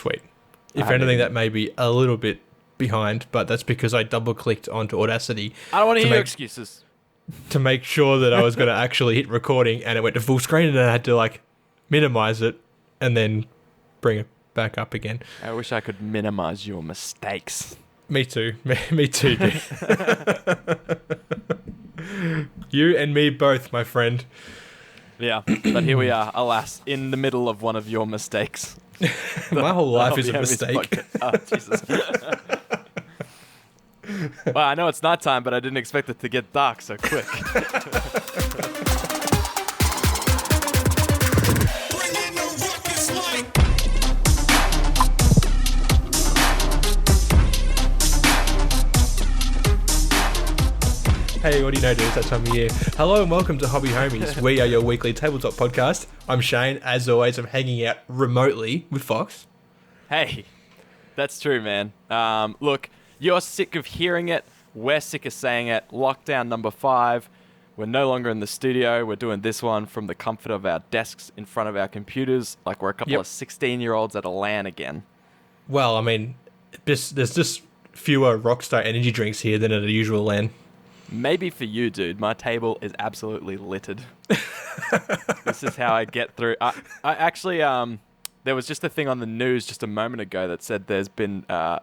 sweet. If anything, that may be a little bit behind, but that's because I double-clicked onto Audacity. I don't want to hear excuses. To make sure that I was going to actually hit recording, and it went to full screen, and I had to, like, minimize it and then bring it back up again. I wish I could minimize your mistakes. Me too. Me too, dude. You and me both, my friend. Yeah, but here we are, alas, in the middle of one of your mistakes. My whole life is a mistake. Oh, Jesus. Well, I know it's nighttime, but I didn't expect it to get dark so quick. Hey, what do you know, dude? It's that time of year. Hello and welcome to Hobby Homies. We are your weekly tabletop podcast. I'm Shane. As always, I'm hanging out remotely with Fox. Hey, that's true, man. Look, you're sick of hearing it. We're sick of saying it. Lockdown number 5. We're no longer in the studio. We're doing this one from the comfort of our desks in front of our computers, like we're a couple of 16-year-olds at a LAN again. Well, I mean, there's just fewer Rockstar energy drinks here than at a usual LAN. Maybe for you, dude. My table is absolutely littered. This is how I get through. I actually, there was just a thing on the news just a moment ago that said there's been, I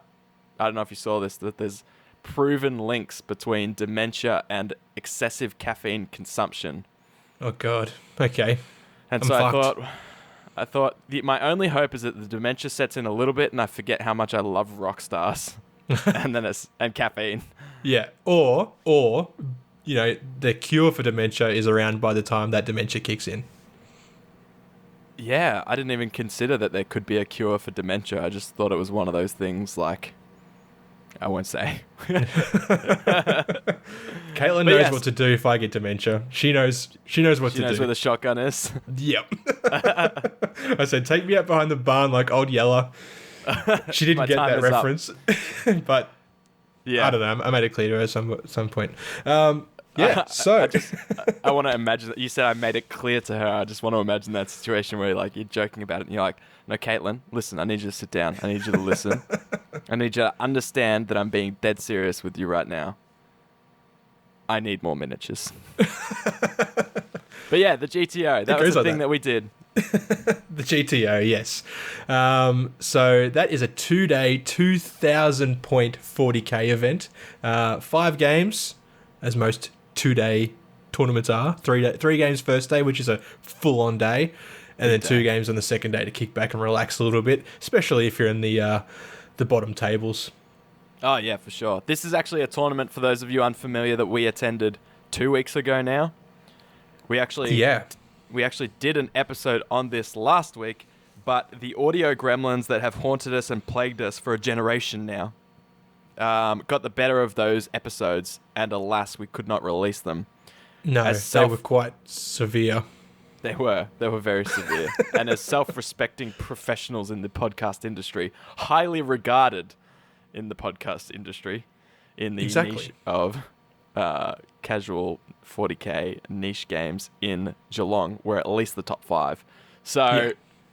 don't know if you saw this, that there's proven links between dementia and excessive caffeine consumption. Oh, God. Okay. And so I thought my only hope is that the dementia sets in a little bit and I forget how much I love rock stars and caffeine. Yeah, or you know, the cure for dementia is around by the time that dementia kicks in. Yeah, I didn't even consider that there could be a cure for dementia. I just thought it was one of those things like, I won't say. Caitlin knows what to do if I get dementia. She knows what to do. She knows where the shotgun is. Yep. I said, take me out behind the barn like Old Yeller. She didn't get that reference, but. Yeah. I don't know. I made it clear to her at some point. So... I want to imagine... You said I made it clear to her. I just want to imagine that situation where you're joking about it and you're like, no, Caitlin, listen, I need you to sit down. I need you to listen. I need you to understand that I'm being dead serious with you right now. I need more miniatures. But yeah, the GTO. That was the thing that we did. The GTO, yes. So that is a 2-day, 2,000 point 40k event. 5 games, as most 2-day tournaments are. 3 games first day, which is a full-on day, and then 2 games on the second day to kick back and relax a little bit, especially if you're in the bottom tables. Oh yeah, for sure. This is actually a tournament, for those of you unfamiliar, that we attended 2 weeks ago now. We actually did an episode on this last week, but the audio gremlins that have haunted us and plagued us for a generation now got the better of those episodes, and alas, we could not release them. No, they were quite severe. They were very severe. And as self-respecting professionals in the podcast industry, highly regarded in the podcast industry, in the niche of... casual 40k niche games in Geelong were at least the top 5. So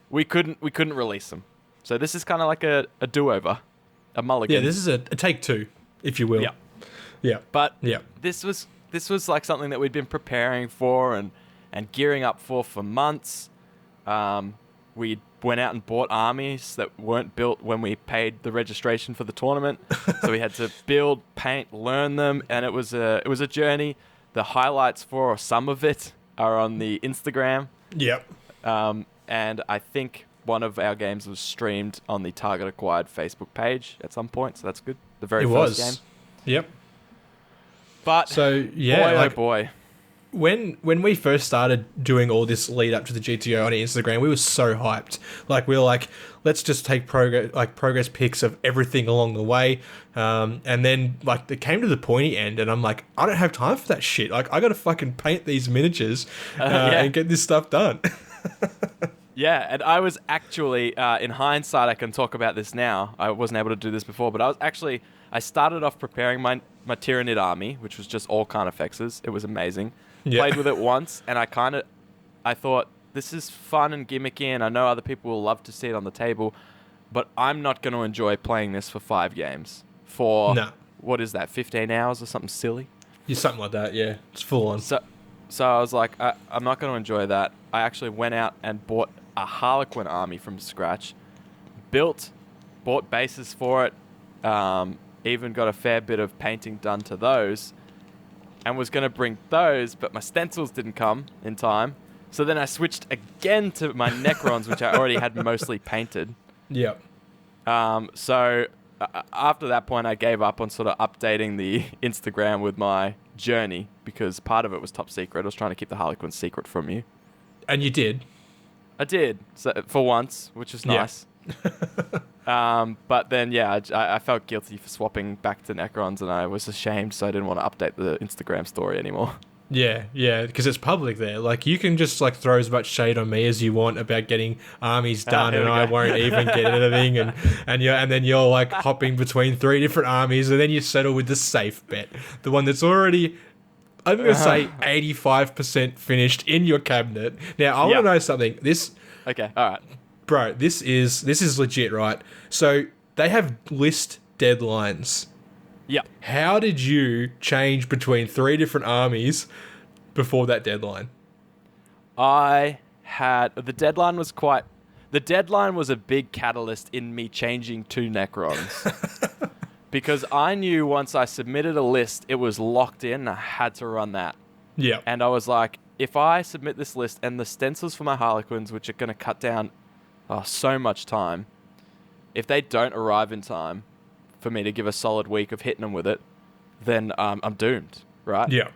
we couldn't release them. So this is kind of like a do-over, a mulligan. Yeah, this is a take 2, if you will. Yeah. But this was like something that we'd been preparing for and gearing up for months. We went out and bought armies that weren't built when we paid the registration for the tournament. So we had to build, paint, learn them, and it was a journey. The highlights for some of it are on the Instagram. Yep. And I think one of our games was streamed on the Target Acquired Facebook page at some point, so that's good. The very first game. Yep. But so oh boy. When we first started doing all this lead up to the GTO on Instagram, we were so hyped. Like, we were like, let's just take progress pics of everything along the way. And then, like, it came to the pointy end, and I'm like, I don't have time for that shit. Like, I got to fucking paint these miniatures and get this stuff done. Yeah, and I was actually, in hindsight, I can talk about this now. I wasn't able to do this before, but I started off preparing my Tyranid army, which was just all Carnifexes. It was amazing. Yeah. Played with it once, and I thought, this is fun and gimmicky, and I know other people will love to see it on the table, but I'm not going to enjoy playing this for 5 games. For, No. what is that, 15 hours or something silly? Yeah, something like that, yeah. It's full on. So I was like, I'm not going to enjoy that. I actually went out and bought a Harlequin army from scratch, bought bases for it, even got a fair bit of painting done to those, and was going to bring those, but my stencils didn't come in time. So then I switched again to my Necrons, which I already had mostly painted. Yeah. So after that point, I gave up on sort of updating the Instagram with my journey, because part of it was top secret. I was trying to keep the Harlequin secret from you. And you did. I did, so, for once, which is nice. But then, yeah, I felt guilty for swapping back to Necrons, and I was ashamed, so I didn't want to update the Instagram story anymore. Yeah, because it's public there. Like, you can just like throw as much shade on me as you want about getting armies done, and I won't even get anything. And then you're like hopping between 3 different armies, and then you settle with the safe bet, the one that's already, I'm gonna say 85% finished in your cabinet. Now I want to know something. Okay, all right, bro. This is legit, right? So they have list deadlines. Yeah. How did you change between 3 different armies before that deadline? The deadline was a big catalyst in me changing to Necrons. Because I knew once I submitted a list, it was locked in, I had to run that. Yeah. And I was like, if I submit this list and the stencils for my Harlequins, which are going to cut down so much time, if they don't arrive in time for me to give a solid week of hitting them with it, then I'm doomed, right? Yeah.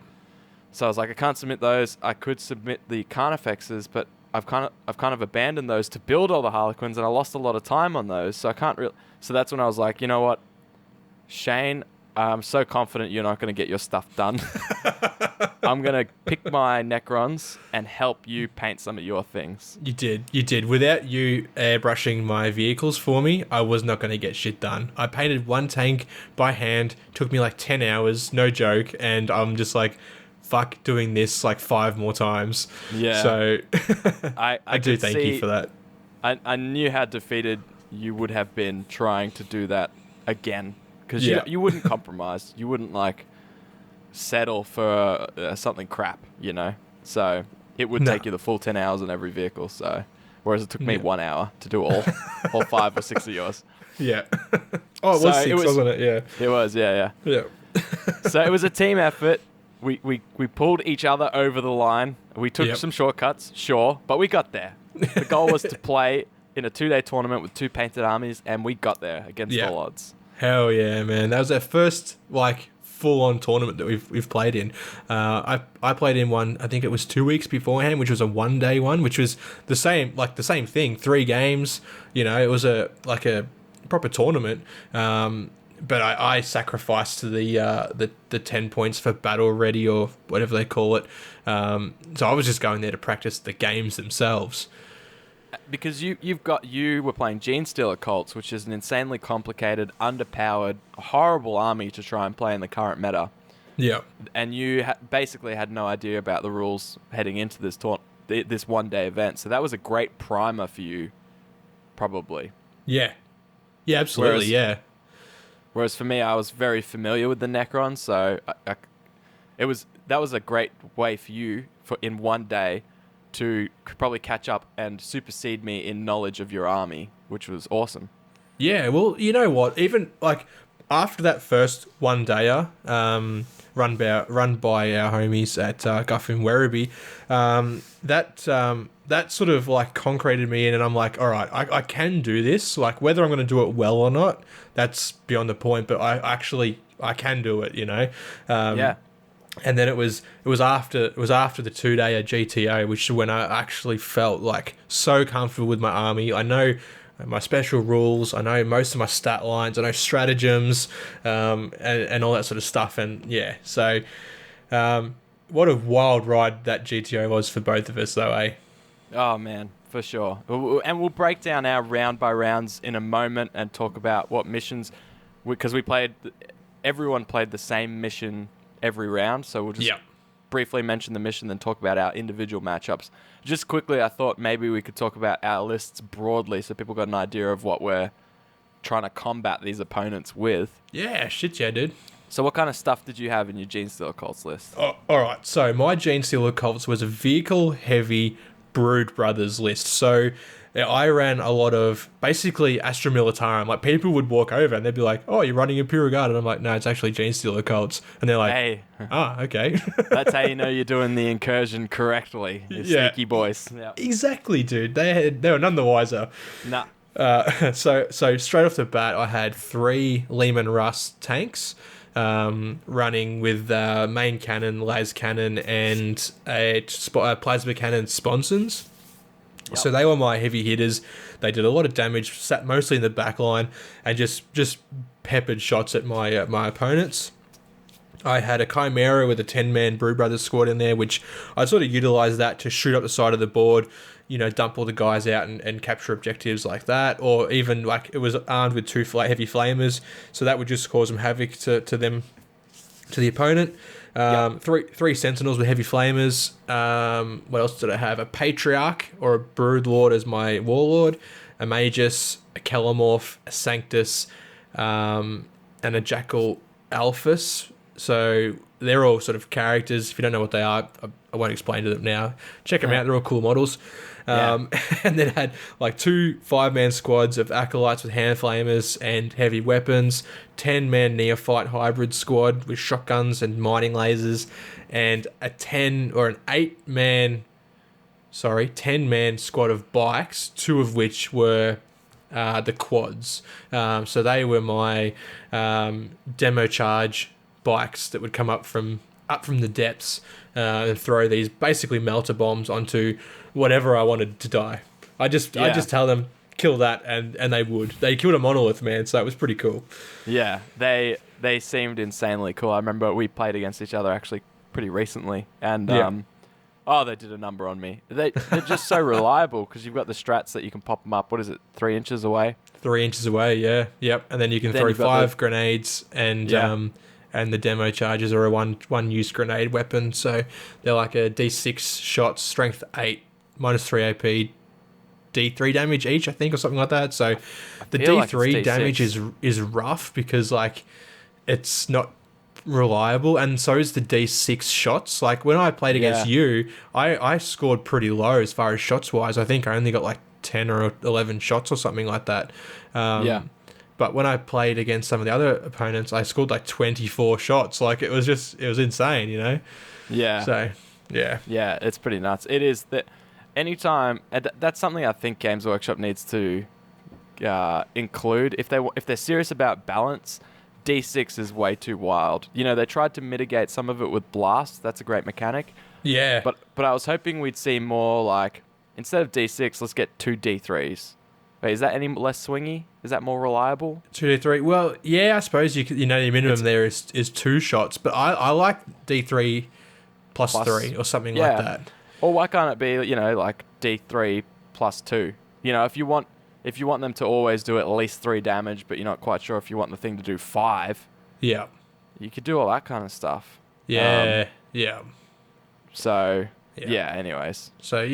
So I was like, I can't submit those. I could submit the Carnifexes, but I've kind of abandoned those to build all the Harlequins, and I lost a lot of time on those. So I can't really. So that's when I was like, you know what, Shane, I'm so confident you're not going to get your stuff done. I'm going to pick my Necrons and help you paint some of your things. You did. Without you airbrushing my vehicles for me, I was not going to get shit done. I painted 1 tank by hand, took me like 10 hours, no joke, and I'm just like, fuck doing this like 5 more times. Yeah. So I do thank you for that. I knew how defeated you would have been trying to do that again. Because you wouldn't compromise. You wouldn't like settle for something crap, you know? So it would take you the full 10 hours on every vehicle. So whereas it took me 1 hour to do all 5 or 6 of yours. Yeah. Oh, it was 6, wasn't it? Yeah. It was, yeah. Yeah. So it was a team effort. We pulled each other over the line. We took some shortcuts, sure, but we got there. The goal was to play in a 2-day tournament with 2 painted armies, and we got there against all odds. Hell yeah, man. That was our first like full-on tournament that we've played in. I played in one, I think it was 2 weeks beforehand, which was a 1-day one, which was the same thing, 3 games. You know, it was a proper tournament. But I sacrificed to the 10 points for battle ready or whatever they call it. So I was just going there to practice the games themselves. Because you were playing Genestealer Cults, which is an insanely complicated, underpowered, horrible army to try and play in the current meta. Yeah. And you basically had no idea about the rules heading into this this 1-day event. So that was a great primer for you, probably. Yeah. Yeah, absolutely, Whereas for me, I was very familiar with the Necron, so that was a great way for you in 1 day to probably catch up and supersede me in knowledge of your army, which was awesome. Yeah, well, you know what? Even like after that first 1-dayer run by our homies at Guff and Werribee, that sort of like concreted me in, and I'm like, all right, I can do this. Like whether I'm going to do it well or not, that's beyond the point. But I can do it, you know. And then it was after the 2-day at GTO, which is when I actually felt like so comfortable with my army. I know my special rules. I know most of my stat lines. I know stratagems, and all that sort of stuff. And yeah, so what a wild ride that GTO was for both of us, though, eh? Oh man, for sure. And we'll break down our round by rounds in a moment and talk about what missions, because everyone played the same mission every round, so we'll just briefly mention the mission, then talk about our individual matchups. Just quickly, I thought maybe we could talk about our lists broadly so people got an idea of what we're trying to combat these opponents with. Yeah, shit yeah, dude. So what kind of stuff did you have in your Gene Stealer Cults list? Oh, all right, so my Gene Stealer Cults was a vehicle-heavy Brood Brothers list. So I ran a lot of basically Astra Militarum. Like, people would walk over and they'd be like, "Oh, you're running Imperial Guard," and I'm like, "No, it's actually Gene Stealer Cults." And they're like, "Hey, okay." That's how you know you're doing the incursion correctly. You sneaky boys. Yep. Exactly, dude. They were none the wiser. Nah. So straight off the bat, I had 3 Lehman Russ tanks. Running with main cannon, las cannon, and a plasma cannon sponsons. Yep. So they were my heavy hitters. They did a lot of damage, sat mostly in the back line, and just peppered shots at my opponents. I had a Chimera with a 10-man Brood Brothers squad in there, which I sort of utilised that to shoot up the side of the board, dump all the guys out and capture objectives like that. Or even, like, it was armed with 2 heavy flamers, so that would just cause some havoc to the opponent. Yep. Three Sentinels with heavy flamers. What else did I have? A Patriarch or a Brood Lord as my Warlord, a Magus, a Kelamorph, a Sanctus, and a Jackal Alphys. So they're all sort of characters. If you don't know what they are, I won't explain to them now. Check them out. They're all cool models. And then had like 2 5-man squads of Acolytes with hand flamers and heavy weapons, 10-man Neophyte hybrid squad with shotguns and mining lasers, and a 10-man squad of bikes, 2 of which were the quads. So they were my demo charge bikes that would come up from the depths and throw these basically melter bombs onto whatever I wanted to die. I just tell them, kill that, and they would. They killed a monolith, man, so it was pretty cool. Yeah, they seemed insanely cool. I remember we played against each other actually pretty recently, and they did a number on me. They're just so reliable because you've got the strats that you can pop them up. What is it, 3 inches away? 3 inches away, yeah. Yep, and then you can throw 5 grenades and the demo charges are a one-use grenade weapon, so they're like a D6 shot, strength 8, -3 AP, D3 damage each, I think, or something like that. So the D3 like damage is rough because, like, it's not reliable, and so is the D6 shots. Like, when I played against you, I scored pretty low as far as shots-wise. I think I only got like 10 or 11 shots or something like that. But when I played against some of the other opponents, I scored like 24 shots. Like, it was insane, Yeah. So, yeah. Yeah, it's pretty nuts. It is that anytime, that's something I think Games Workshop needs to include. If they're serious about balance, D6 is way too wild. They tried to mitigate some of it with Blast. That's a great mechanic. Yeah. But I was hoping we'd see more like, instead of D6, let's get 2 D3s. Wait, is that any less swingy? Is that more reliable? 2 D3. Well, yeah, I suppose your minimum there is 2 shots, but I like D3 plus 3 or something like that. Or why can't it be, like D3 plus 2? If you want them to always do at least 3 damage, but you're not quite sure if you want the thing to do 5. Yeah. You could do all that kind of stuff. Yeah. So, anyways. So,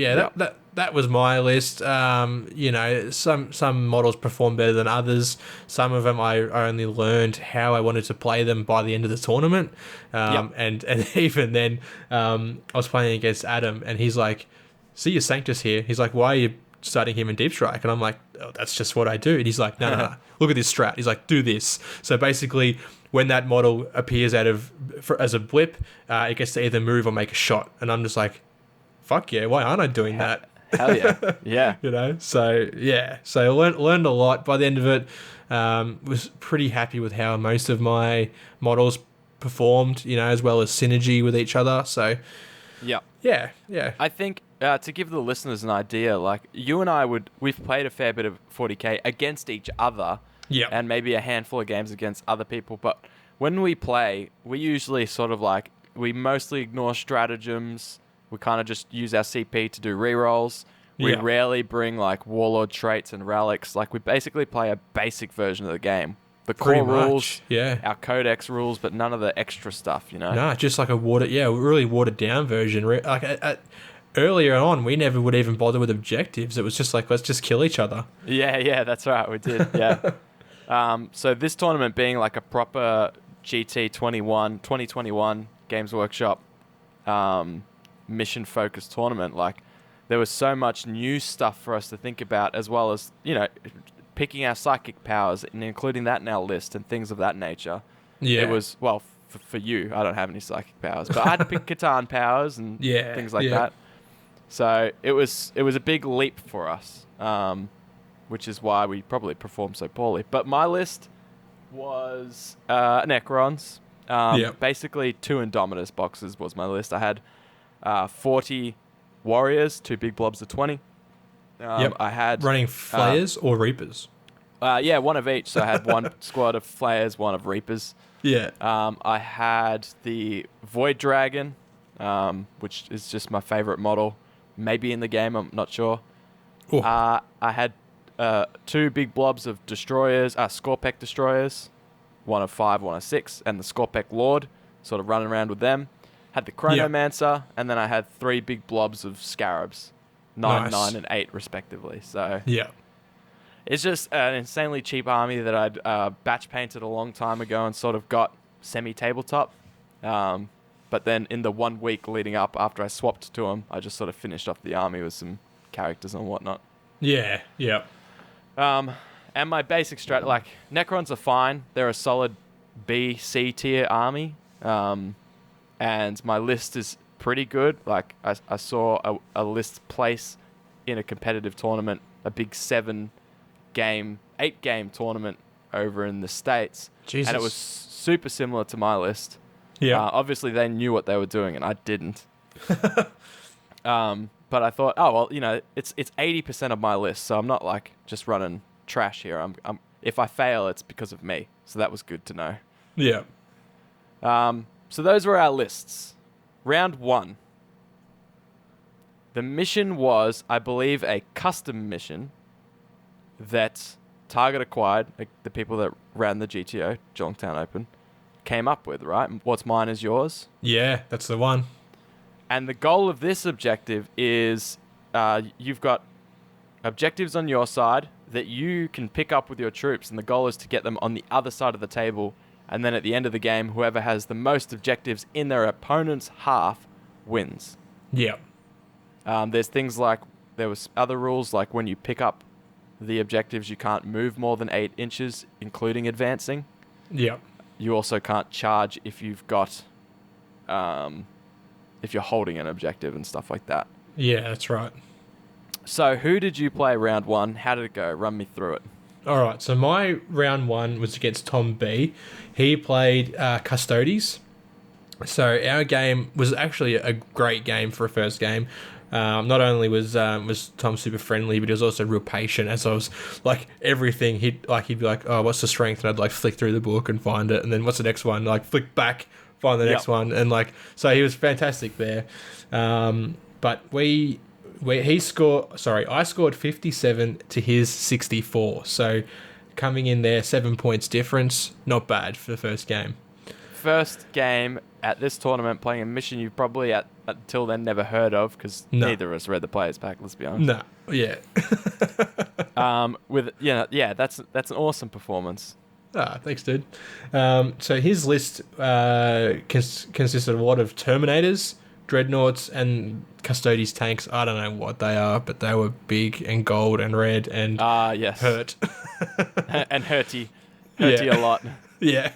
that was my list. Some models perform better than others. Some of them I only learned how I wanted to play them by the end of the tournament. And even then, I was playing against Adam, and he's like, "See your Sanctus here." He's like, "Why are you starting him in Deep Strike?" And I'm like, "Oh, that's just what I do." And he's like, no. Look at this strat. He's like, "Do this." So basically, when that model appears as a blip, it gets to either move or make a shot. And I'm just like, fuck yeah, why aren't I doing that? Hell yeah. Yeah. So I learned a lot. By the end of it, was pretty happy with how most of my models performed, as well as synergy with each other. So yeah. I think to give the listeners an idea, like, you and we've played a fair bit of 40k against each other, and maybe a handful of games against other people. But when we play, we usually sort of like, we mostly ignore stratagems. We kind of just use our CP to do rerolls. We rarely bring like warlord traits and relics. Like, we basically play a basic version of the game. The core rules, our codex rules, but none of the extra stuff, No, just like a really watered down version. Like earlier on, we never would even bother with objectives. It was just like, let's just kill each other. Yeah, that's right. We did. Yeah. So this tournament being like a proper GT 2021 Games Workshop mission-focused tournament, like there was so much new stuff for us to think about, as well as, picking our psychic powers and including that in our list and things of that nature. Yeah. It was, well, for you, I don't have any psychic powers, but I had to pick Catan powers and things like that. So it was a big leap for us, which is why we probably performed so poorly. But my list was Necrons. Basically 2 Indominus boxes was my list. I had 40 warriors, 2 big blobs of 20. I had running flayers or reapers. One of each. So I had one squad of flayers, one of reapers. Yeah. I had the Void Dragon, which is just my favorite model. Maybe in the game, I'm not sure. I had 2 big blobs of destroyers, Scorpec destroyers, one of 5, one of 6, and the Scorpec Lord, sort of running around with them. Had the Chronomancer, and then I had 3 big blobs of Scarabs, 9, 9, and 8 respectively. So it's just an insanely cheap army that I'd batch painted a long time ago and sort of got semi-tabletop. But then in the 1 week leading up after I swapped to them, I just sort of finished off the army with some characters and whatnot. Yeah. And my basic strat, like, Necrons are fine. They're a solid B, C tier army. And my list is pretty good. Like, I saw a list place in a competitive tournament, a big 8-game tournament over in the States. Jesus. And it was super similar to my list. Yeah. Obviously, they knew what they were doing, and I didn't. But I thought, it's 80% of my list, so I'm not like just running trash here. I'm if I fail, it's because of me. So that was good to know. Yeah. So those were our lists. Round 1. The mission was, I believe, a custom mission that Target acquired, like the people that ran the GTO, Geelongtown Open, came up with, right? What's mine is yours. Yeah, that's the one. And the goal of this objective is you've got objectives on your side that you can pick up with your troops, and the goal is to get them on the other side of the table. And then at the end of the game, whoever has the most objectives in their opponent's half wins. Yeah. There's things like, there was other rules, like when you pick up the objectives, you can't move more than 8 inches, including advancing. Yeah. You also can't charge if you've got, if you're holding an objective and stuff like that. Yeah, that's right. So who did you play round 1? How did it go? Run me through it. All right, so my round 1 was against Tom B. He played Custodes. So our game was actually a great game for a first game. Not only was Tom super friendly, but he was also real patient. As I was like everything, he'd be like, "Oh, what's the strength?" And I'd like flick through the book and find it, and then what's the next one? Like flick back, find the next one, and like so he was fantastic there. But I scored 57 to his 64. So coming in there, 7 points difference, not bad for the first game. First game at this tournament, playing a mission you've probably until then never heard of, because neither of us read the players pack. Let's be honest. No, yeah. That's an awesome performance. Thanks, dude. So his list consisted of a lot of Terminators, Dreadnoughts, and Custodes tanks. I don't know what they are, but they were big and gold and red and hurt. And hurty a lot. Yeah.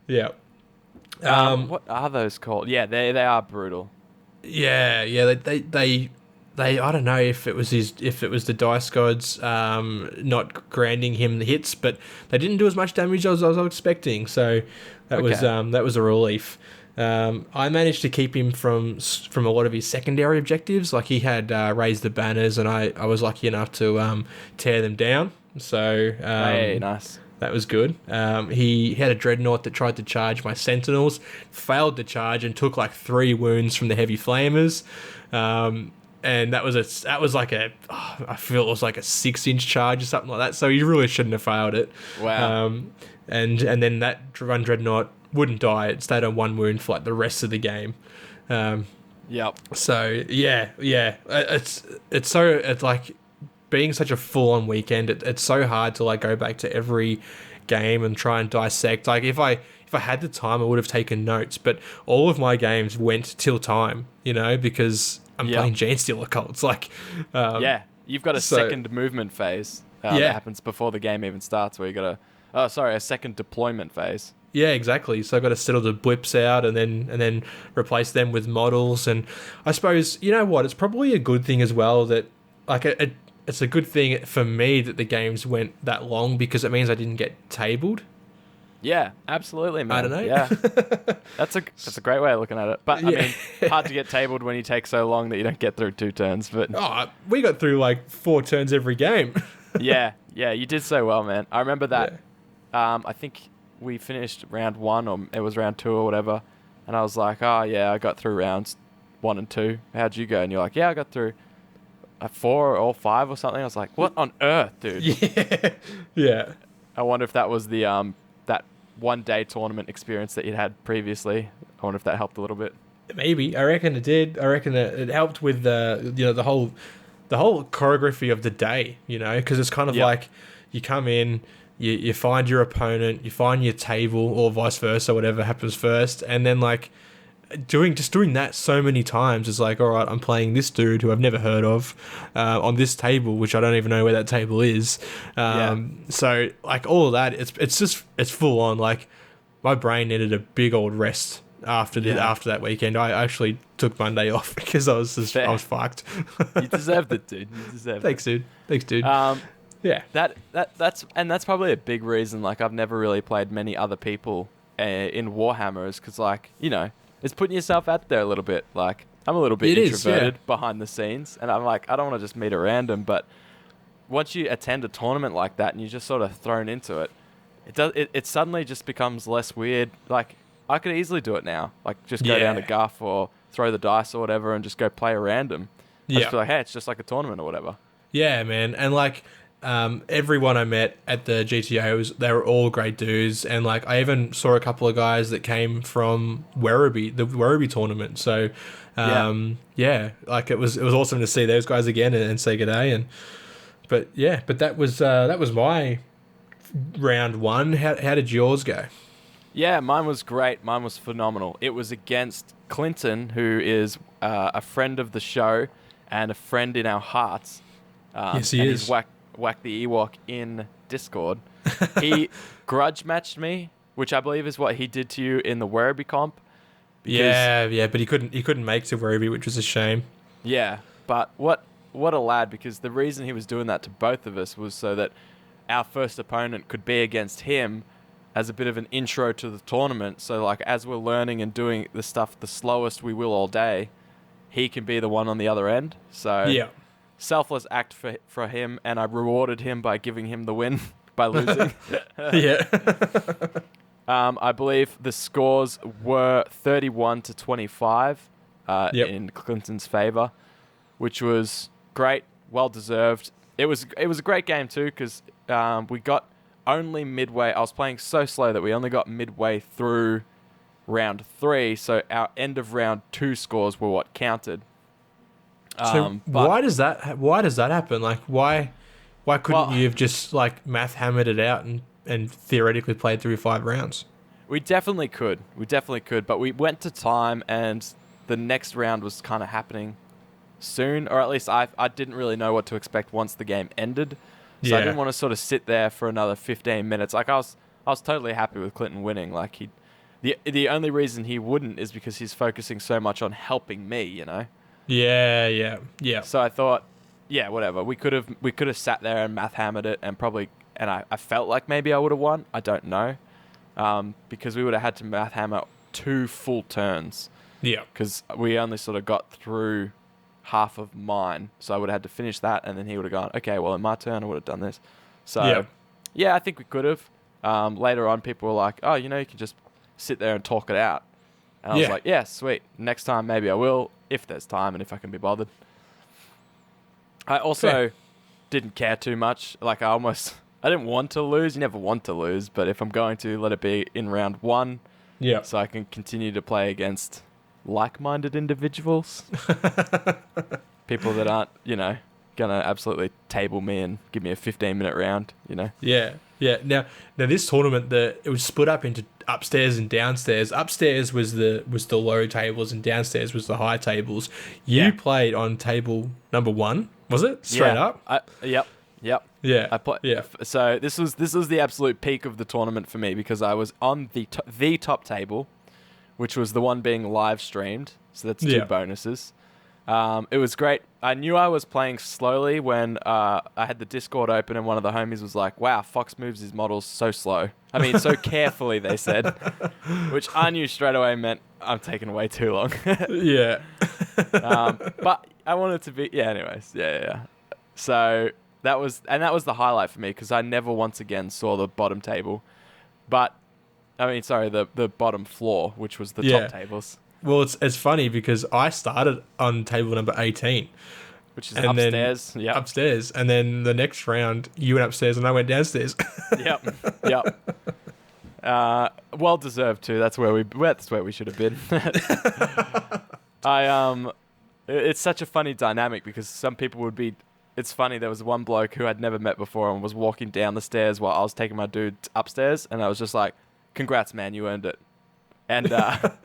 Yeah. What are those called? Yeah, they are brutal. Yeah. They I don't know if it was the dice gods not granting him the hits, but they didn't do as much damage as I was expecting. So that was a relief. I managed to keep him from a lot of his secondary objectives. Like he had raised the banners, and I was lucky enough to tear them down. So hey, nice. That was good. He had a dreadnought that tried to charge my sentinels, failed to charge, and took like 3 wounds from the heavy flamers. And that was I feel it was like a 6-inch charge or something like that. So he really shouldn't have failed it. Wow. And then that one dreadnought wouldn't die. It stayed on 1 wound for like the rest of the game. Yep. So yeah. It's like being such a full-on weekend, it's so hard to like go back to every game and try and dissect. Like if I had the time, I would have taken notes, but all of my games went till time, because I'm playing Genestealer cults. Like, you've got a second movement phase that happens before the game even starts, where you got a second deployment phase. Yeah, exactly. So I've got to settle the blips out and then replace them with models. And I suppose, you know what, it's probably a good thing as well that, like, it's a good thing for me that the games went that long, because it means I didn't get tabled. Yeah, absolutely, man. I don't know. Yeah, that's a great way of looking at it. But I mean, hard to get tabled when you take so long that you don't get through 2 turns. But we got through like 4 turns every game. yeah, you did so well, man. I remember that. Yeah. I think we finished round 1, or it was round 2 or whatever, and I was like, I got through rounds 1 and 2. How'd you go? And you're like, I got through 4 or 5 or something. I was like, what on earth, dude? Yeah. I wonder if that was the that 1-day tournament experience that you'd had previously. I wonder if that helped a little bit. Maybe. I reckon it did. I reckon it helped with the whole choreography of the day, because it's kind of like you come in, you find your opponent, you find your table, or vice versa, whatever happens first, and then like doing that so many times is like, all right, I'm playing this dude who I've never heard of on this table, which I don't even know where that table is. So like all of that, it's full on. Like my brain needed a big old rest after that weekend. I actually took Monday off because I was fucked. You deserved it, dude. You deserved it. Thanks, dude. Yeah. That's probably a big reason. Like I've never really played many other people in Warhammer, is because like it's putting yourself out there a little bit. Like I'm a little bit introverted behind the scenes, and I'm like, I don't want to just meet a random. But once you attend a tournament like that and you're just sort of thrown into it, it suddenly just becomes less weird. Like I could easily do it now. Like just go down to Guff or throw the dice or whatever and just go play a random. Just be like, hey, it's just like a tournament or whatever. Yeah, man. And like everyone I met at the GTO, they were all great dudes, and like I even saw a couple of guys that came from the Werribee tournament. So like it was awesome to see those guys again and say good day. But that was my round 1. How did yours go? Yeah, mine was great. Mine was phenomenal. It was against Clinton, who is a friend of the show and a friend in our hearts. Yes, he is. He's whack the Ewok in Discord. He grudge matched me, which I believe is what he did to you in the Werribee comp. But he couldn't make to Werribee, which was a shame. Yeah, but what a lad, because the reason he was doing that to both of us was so that our first opponent could be against him as a bit of an intro to the tournament. So like as we're learning and doing the stuff the slowest we will all day, he can be the one on the other end. So selfless act for him, and I rewarded him by giving him the win by losing. I believe the scores were 31-25 in Clinton's favor, which was great, well deserved. It was a great game too, because we got only midway. I was playing so slow that we only got midway through round 3, so our end of round 2 scores were what counted. So why does that happen? Like why couldn't you have just like math hammered it out and theoretically played through 5 rounds? We definitely could, but we went to time, and the next round was kind of happening soon, or at least I didn't really know what to expect once the game ended. So I didn't want to sort of sit there for another 15 minutes. Like I was totally happy with Clinton winning. Like the only reason he wouldn't is because he's focusing so much on helping me, Yeah. So I thought, whatever. We could have sat there and math hammered it, and I felt like maybe I would have won. I don't know, because we would have had to math hammer 2 full turns. Yeah. Because we only sort of got through half of mine, so I would have had to finish that, and then he would have gone, okay, well in my turn I would have done this. So I think we could have. Later on, people were like, oh, you can just sit there and talk it out. And I was like, yeah, sweet. Next time maybe I will, if there's time and if I can be bothered. I also didn't care too much. Like I didn't want to lose. You never want to lose, but if I'm going to, let it be in round 1. Yeah. So I can continue to play against like-minded individuals. People that aren't, gonna absolutely table me and give me a 15-minute round, you know? Yeah, yeah. Now this tournament, it was split up into upstairs and downstairs. Upstairs was the low tables, and downstairs was the high tables. You played on table number 1, was it? Straight up. Yep. Yeah. Yeah. So this was the absolute peak of the tournament for me, because I was on the top table, which was the one being live streamed. So that's 2 bonuses. It was great. I knew I was playing slowly when I had the Discord open and one of the homies was like, wow, Fox moves his models so slow. I mean, so carefully, they said, which I knew straight away meant I'm taking way too long. Yeah. But I wanted to be, anyways. Yeah. So that was the highlight for me, because I never once again saw the bottom table. But, I mean, sorry, the bottom floor, which was the top tables. Well, it's funny because I started on table number 18. Which is upstairs. Yep. Upstairs. And then the next round, you went upstairs and I went downstairs. Yep. Well deserved too. That's where we should have been. It's such a funny dynamic, because some people would be... It's funny, there was one bloke who I'd never met before and was walking down the stairs while I was taking my dude upstairs, and I was just like, congrats, man, you earned it. And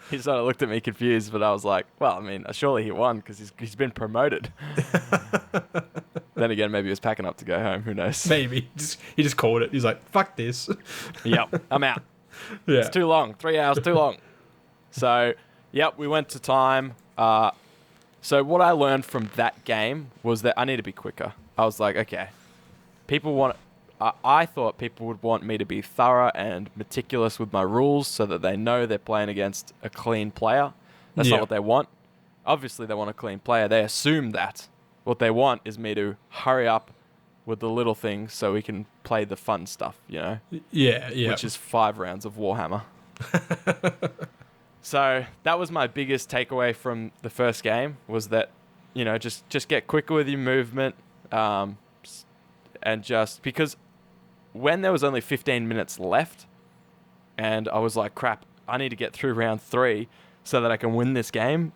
he sort of looked at me confused, but I was like, well, I mean, surely he won because he's been promoted. Then again, maybe he was packing up to go home. Who knows? Maybe. He just called it. He's like, fuck this. Yep, I'm out. Yeah. It's too long. 3 hours, too long. So, yep, we went to time. So what I learned from that game was that I need to be quicker. I was like, okay, I thought people would want me to be thorough and meticulous with my rules so that they know they're playing against a clean player. That's not what they want. Obviously, they want a clean player. They assume that. What they want is me to hurry up with the little things so we can play the fun stuff, you know? Yeah. Which is 5 rounds of Warhammer. So that was my biggest takeaway from the first game, was that, you know, just get quicker with your movement, and just... Because... when there was only 15 minutes left and I was like, crap, I need to get through round 3 so that I can win this game.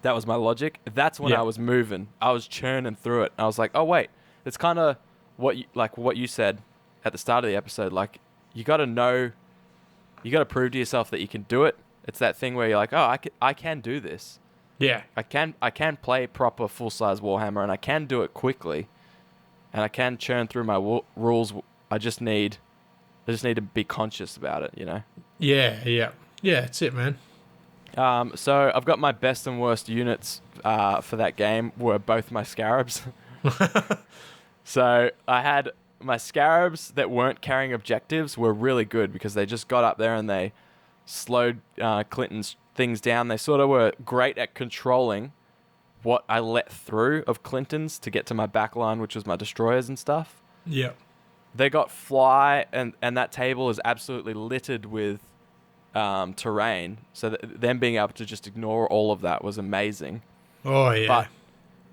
That was my logic. That's when I was moving. I was churning through it. I was like, oh, wait, it's kind of what you said at the start of the episode. Like, you got to prove to yourself that you can do it. It's that thing where you're like, oh, I can do this. Yeah. I can play proper full-size Warhammer, and I can do it quickly. And I can churn through my rules. I just need to be conscious about it, you know? Yeah, that's it, man. So I've got my best and worst units for that game were both my scarabs. So I had my scarabs that weren't carrying objectives were really good, because they just got up there and they slowed Clinton's things down. They sort of were great at controlling what I let through of Clinton's to get to my back line, which was my destroyers and stuff. Yeah. They got fly, and that table is absolutely littered with terrain. So them being able to just ignore all of that was amazing. Oh, yeah. But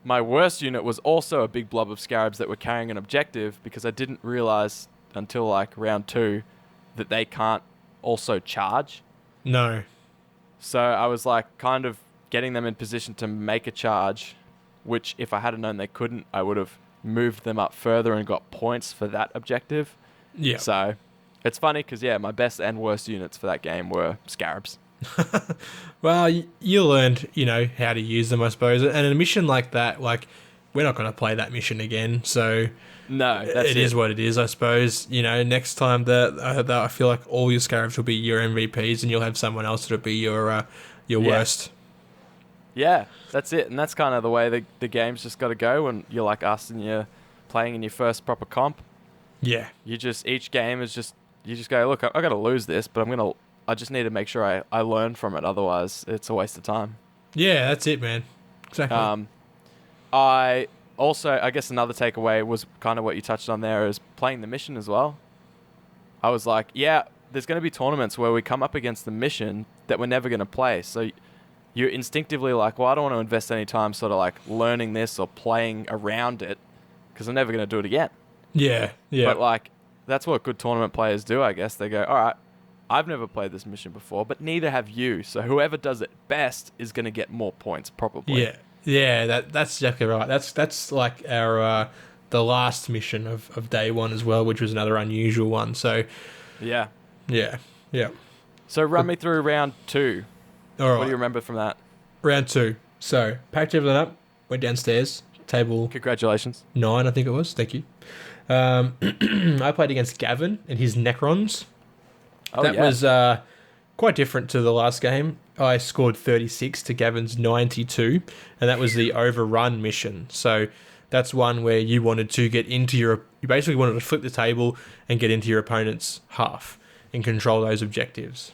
my worst unit was also a big blob of scarabs that were carrying an objective, because I didn't realize until like round 2 that they can't also charge. No. So I was like kind of getting them in position to make a charge, which if I had known they couldn't, I would have moved them up further and got points for that objective. Yeah. So it's funny because, my best and worst units for that game were scarabs. Well, you learned, how to use them, I suppose. And in a mission like that, we're not going to play that mission again. So no, that's it is what it is, I suppose. Next time that I feel like all your scarabs will be your MVPs, and you'll have someone else that'll be your worst. Yeah, that's it. And that's kind of the way the game's just got to go when you're like us and you're playing in your first proper comp. Yeah. Each game is just, you just go, look, I got to lose this, but I just need to make sure I learn from it. Otherwise, it's a waste of time. Yeah, that's it, man. Exactly. I guess another takeaway was kind of what you touched on there, is playing the mission as well. I was like, there's going to be tournaments where we come up against the mission that we're never going to play. So you're instinctively like, well, I don't want to invest any time sort of like learning this or playing around it, because I'm never going to do it again. Yeah. But that's what good tournament players do, I guess. They go, all right, I've never played this mission before, but neither have you. So whoever does it best is going to get more points, probably. Yeah, that's exactly right. That's like our the last mission of day one as well, which was another unusual one. So Yeah. yeah, yeah. So run me through round 2. All right. What do you remember from that? Round 2. So packed everything up, went downstairs, table Congratulations. 9, I think it was. Thank you. I played against Gavin and his Necrons. Oh, That yeah. was quite different to the last game. I scored 36 to Gavin's 92, and that was the overrun mission. So that's one where you wanted to get into you basically wanted to flip the table and get into your opponent's half and control those objectives.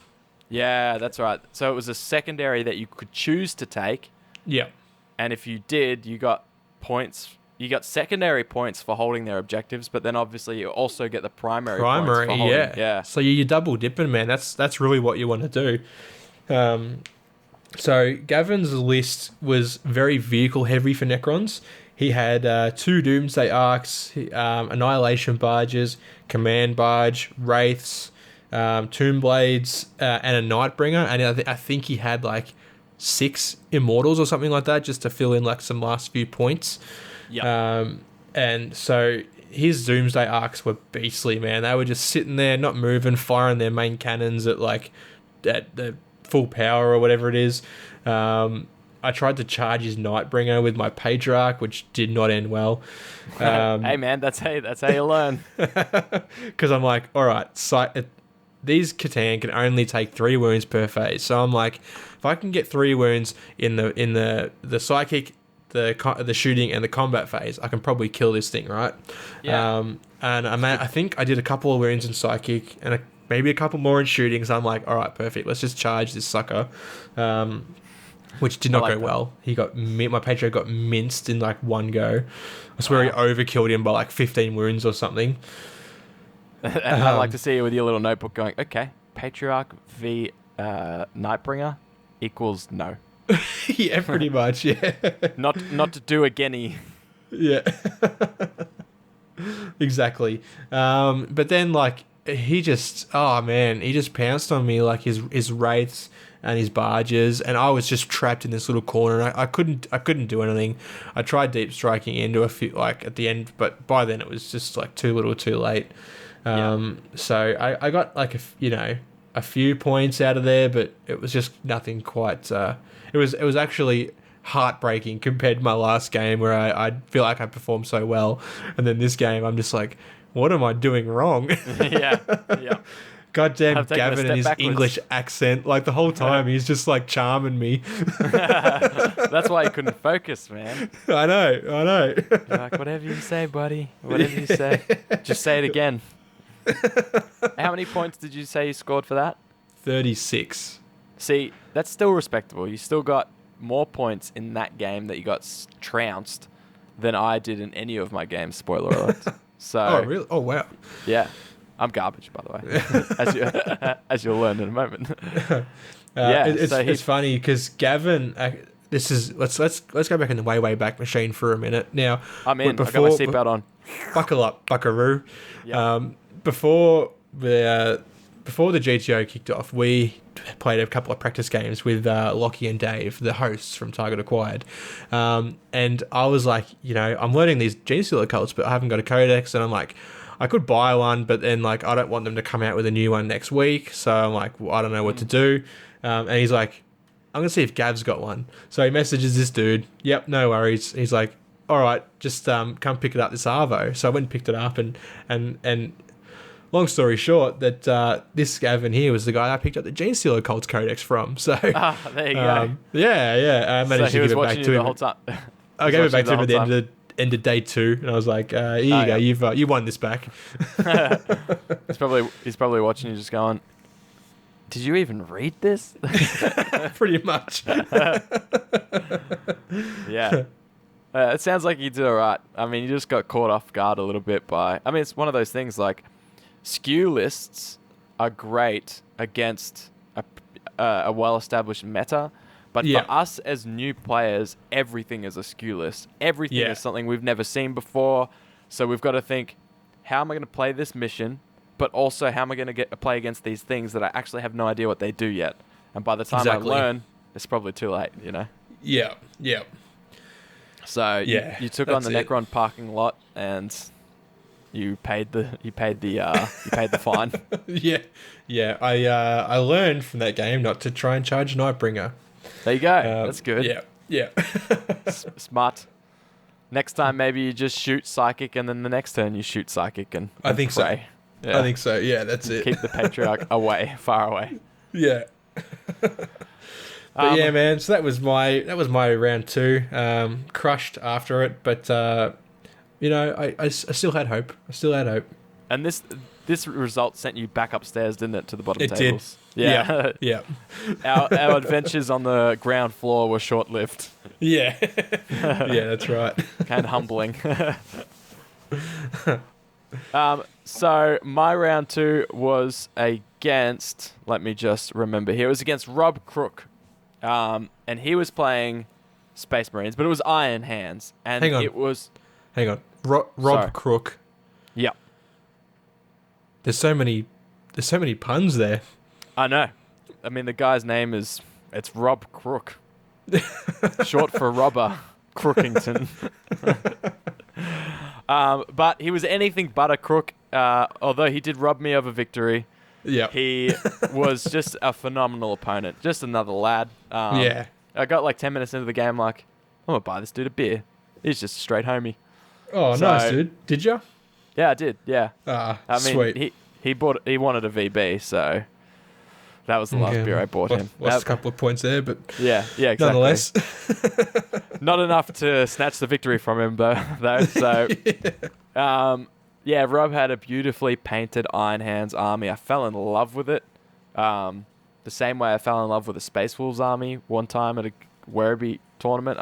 Yeah, that's right. So it was a secondary that you could choose to take. Yeah. And if you did, you got points. You got secondary points for holding their objectives, but then obviously you also get the primary points for holding. Yeah. So you're double dipping, man. That's really what you want to do. So Gavin's list was very vehicle heavy for Necrons. He had 2 Doomsday Arcs, Annihilation Barges, Command Barge, Wraiths, Tomb Blades, and a Nightbringer. And I think he had like 6 Immortals or something like that, just to fill in like some last few points. Yeah. And so his Doomsday Arcs were beastly, man. They were just sitting there, not moving, firing their main cannons at the full power or whatever it is. I tried to charge his Nightbringer with my Patriarch, which did not end well. Hey man, that's how you learn. Because I'm like, all right, these Catan can only take 3 wounds per phase. So I'm like, if I can get 3 wounds in the psychic, the shooting and the combat phase, I can probably kill this thing, right? Yeah. And I think I did a couple of wounds in psychic and maybe a couple more in shooting. So I'm like, all right, perfect. Let's just charge this sucker. Which did not go well. My Patriot got minced in like one go. I swear he overkilled him by like 15 wounds or something. And I like to see you with your little notebook going, okay, Patriarch v Nightbringer equals no. Yeah, pretty much, yeah. Not to do again. Yeah. Exactly. But then like he just pounced on me, like his wraiths and his barges, and I was just trapped in this little corner. I couldn't do anything. I tried deep striking into a few like at the end, but by then it was just like too little, too late. So I got like a few points out of there, but it was just nothing quite. It was actually heartbreaking compared to my last game where I feel like I performed so well, and then this game I'm just like, what am I doing wrong? Yeah. Goddamn Gavin and his backwards. English accent, like the whole time he's just like charming me. That's why you couldn't focus, man. I know. You're like, whatever you say, buddy. Whatever you say. Just say it again. How many points did you say you scored for that? 36. See, that's still respectable. You still got more points in that game that you got trounced than I did in any of my games, spoiler alert. So, oh, really? Oh, wow. Yeah. I'm garbage, by the way, as you'll learn in a moment. It's funny because Gavin. Let's go back in the way back machine for a minute. Now I'm in. I got my seatbelt on. Buckle up, Buckaroo. Yep. Before the GTO kicked off, we played a couple of practice games with Lockie and Dave, the hosts from Target Acquired. And I was like, I'm learning these GTO cults, but I haven't got a codex, and I'm like, I could buy one, but then like I don't want them to come out with a new one next week. So I'm like, well, I don't know what to do. And he's like, I'm gonna see if Gav's got one. So he messages this dude. Yep, no worries. He's like, all right, just come pick it up this Arvo. So I went and picked it up, and long story short, that this Gavin here was the guy I picked up the Gene Stealer Cults Codex from. So there you go. Yeah. I managed to give it back to him the whole time. I gave it back to him at the end of day 2, and I was like, here you go, you won this back. He's probably watching you just going, did you even read this? Pretty much. Yeah. It sounds like you did all right. I mean, you just got caught off guard a little bit it's one of those things like SKU lists are great against a well-established meta. But for us as new players, everything is a SKU list. Everything is something we've never seen before. So we've got to think, how am I going to play this mission? But also, how am I going to play against these things that I actually have no idea what they do yet? And by the time I learn, it's probably too late, Yeah. So Yeah, you took on the that's it. Necron parking lot and you paid the fine. Yeah. I learned from that game not to try and charge Nightbringer. There you go. That's good. Yeah. Smart. Next time, maybe you just shoot Psychic, and then the next turn you shoot Psychic and I think pray. so. Yeah. I think so. Yeah, that's it. Keep the Patriarch away, far away. Yeah. But yeah, man. So that was my round 2. Crushed after it, but I still had hope. And this result sent you back upstairs, didn't it, to the bottom It tables? did. Yeah. Yeah. Our adventures on the ground floor were short-lived. Yeah. Yeah, that's right. Kind of humbling. So my round 2 was against, let me just remember here, it was against Rob Crook. And he was playing Space Marines, but it was Iron Hands. And Hang on. Hang on. Rob Crook. Yeah. There's so many puns there. I know. I mean, the guy's name it's Rob Crook. Short for Robber Crookington. But he was anything but a crook, although he did rob me of a victory. Yeah. He was just a phenomenal opponent. Just another lad. Yeah. I got like 10 minutes into the game, like, I'm going to buy this dude a beer. He's just a straight homie. Oh, So- nice, dude. Did you? Yeah, I did. Yeah. Ah, I mean, sweet. he wanted a VB, so that was the last Okay. beer I bought him. Lost a couple of points there, but Yeah, exactly. nonetheless. Not enough to snatch the victory from him, though. So, yeah, Rob had a beautifully painted Iron Hands army. I fell in love with it. The same way I fell in love with a Space Wolves army one time at a Werribee tournament.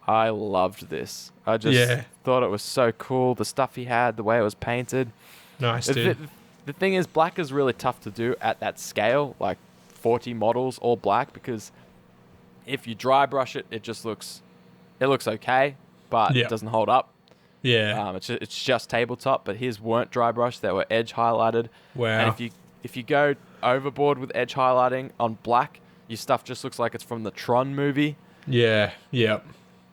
I loved this. I just thought it was so cool. The stuff he had, the way it was painted. Nice, dude. The thing is, black is really tough to do at that scale, like 40 models all black, because if you dry brush it, it looks okay, but it doesn't hold up. Yeah. It's just tabletop, but his weren't dry brush; they were edge highlighted. Wow. And if you go overboard with edge highlighting on black, your stuff just looks like it's from the Tron movie. Yeah. Yeah.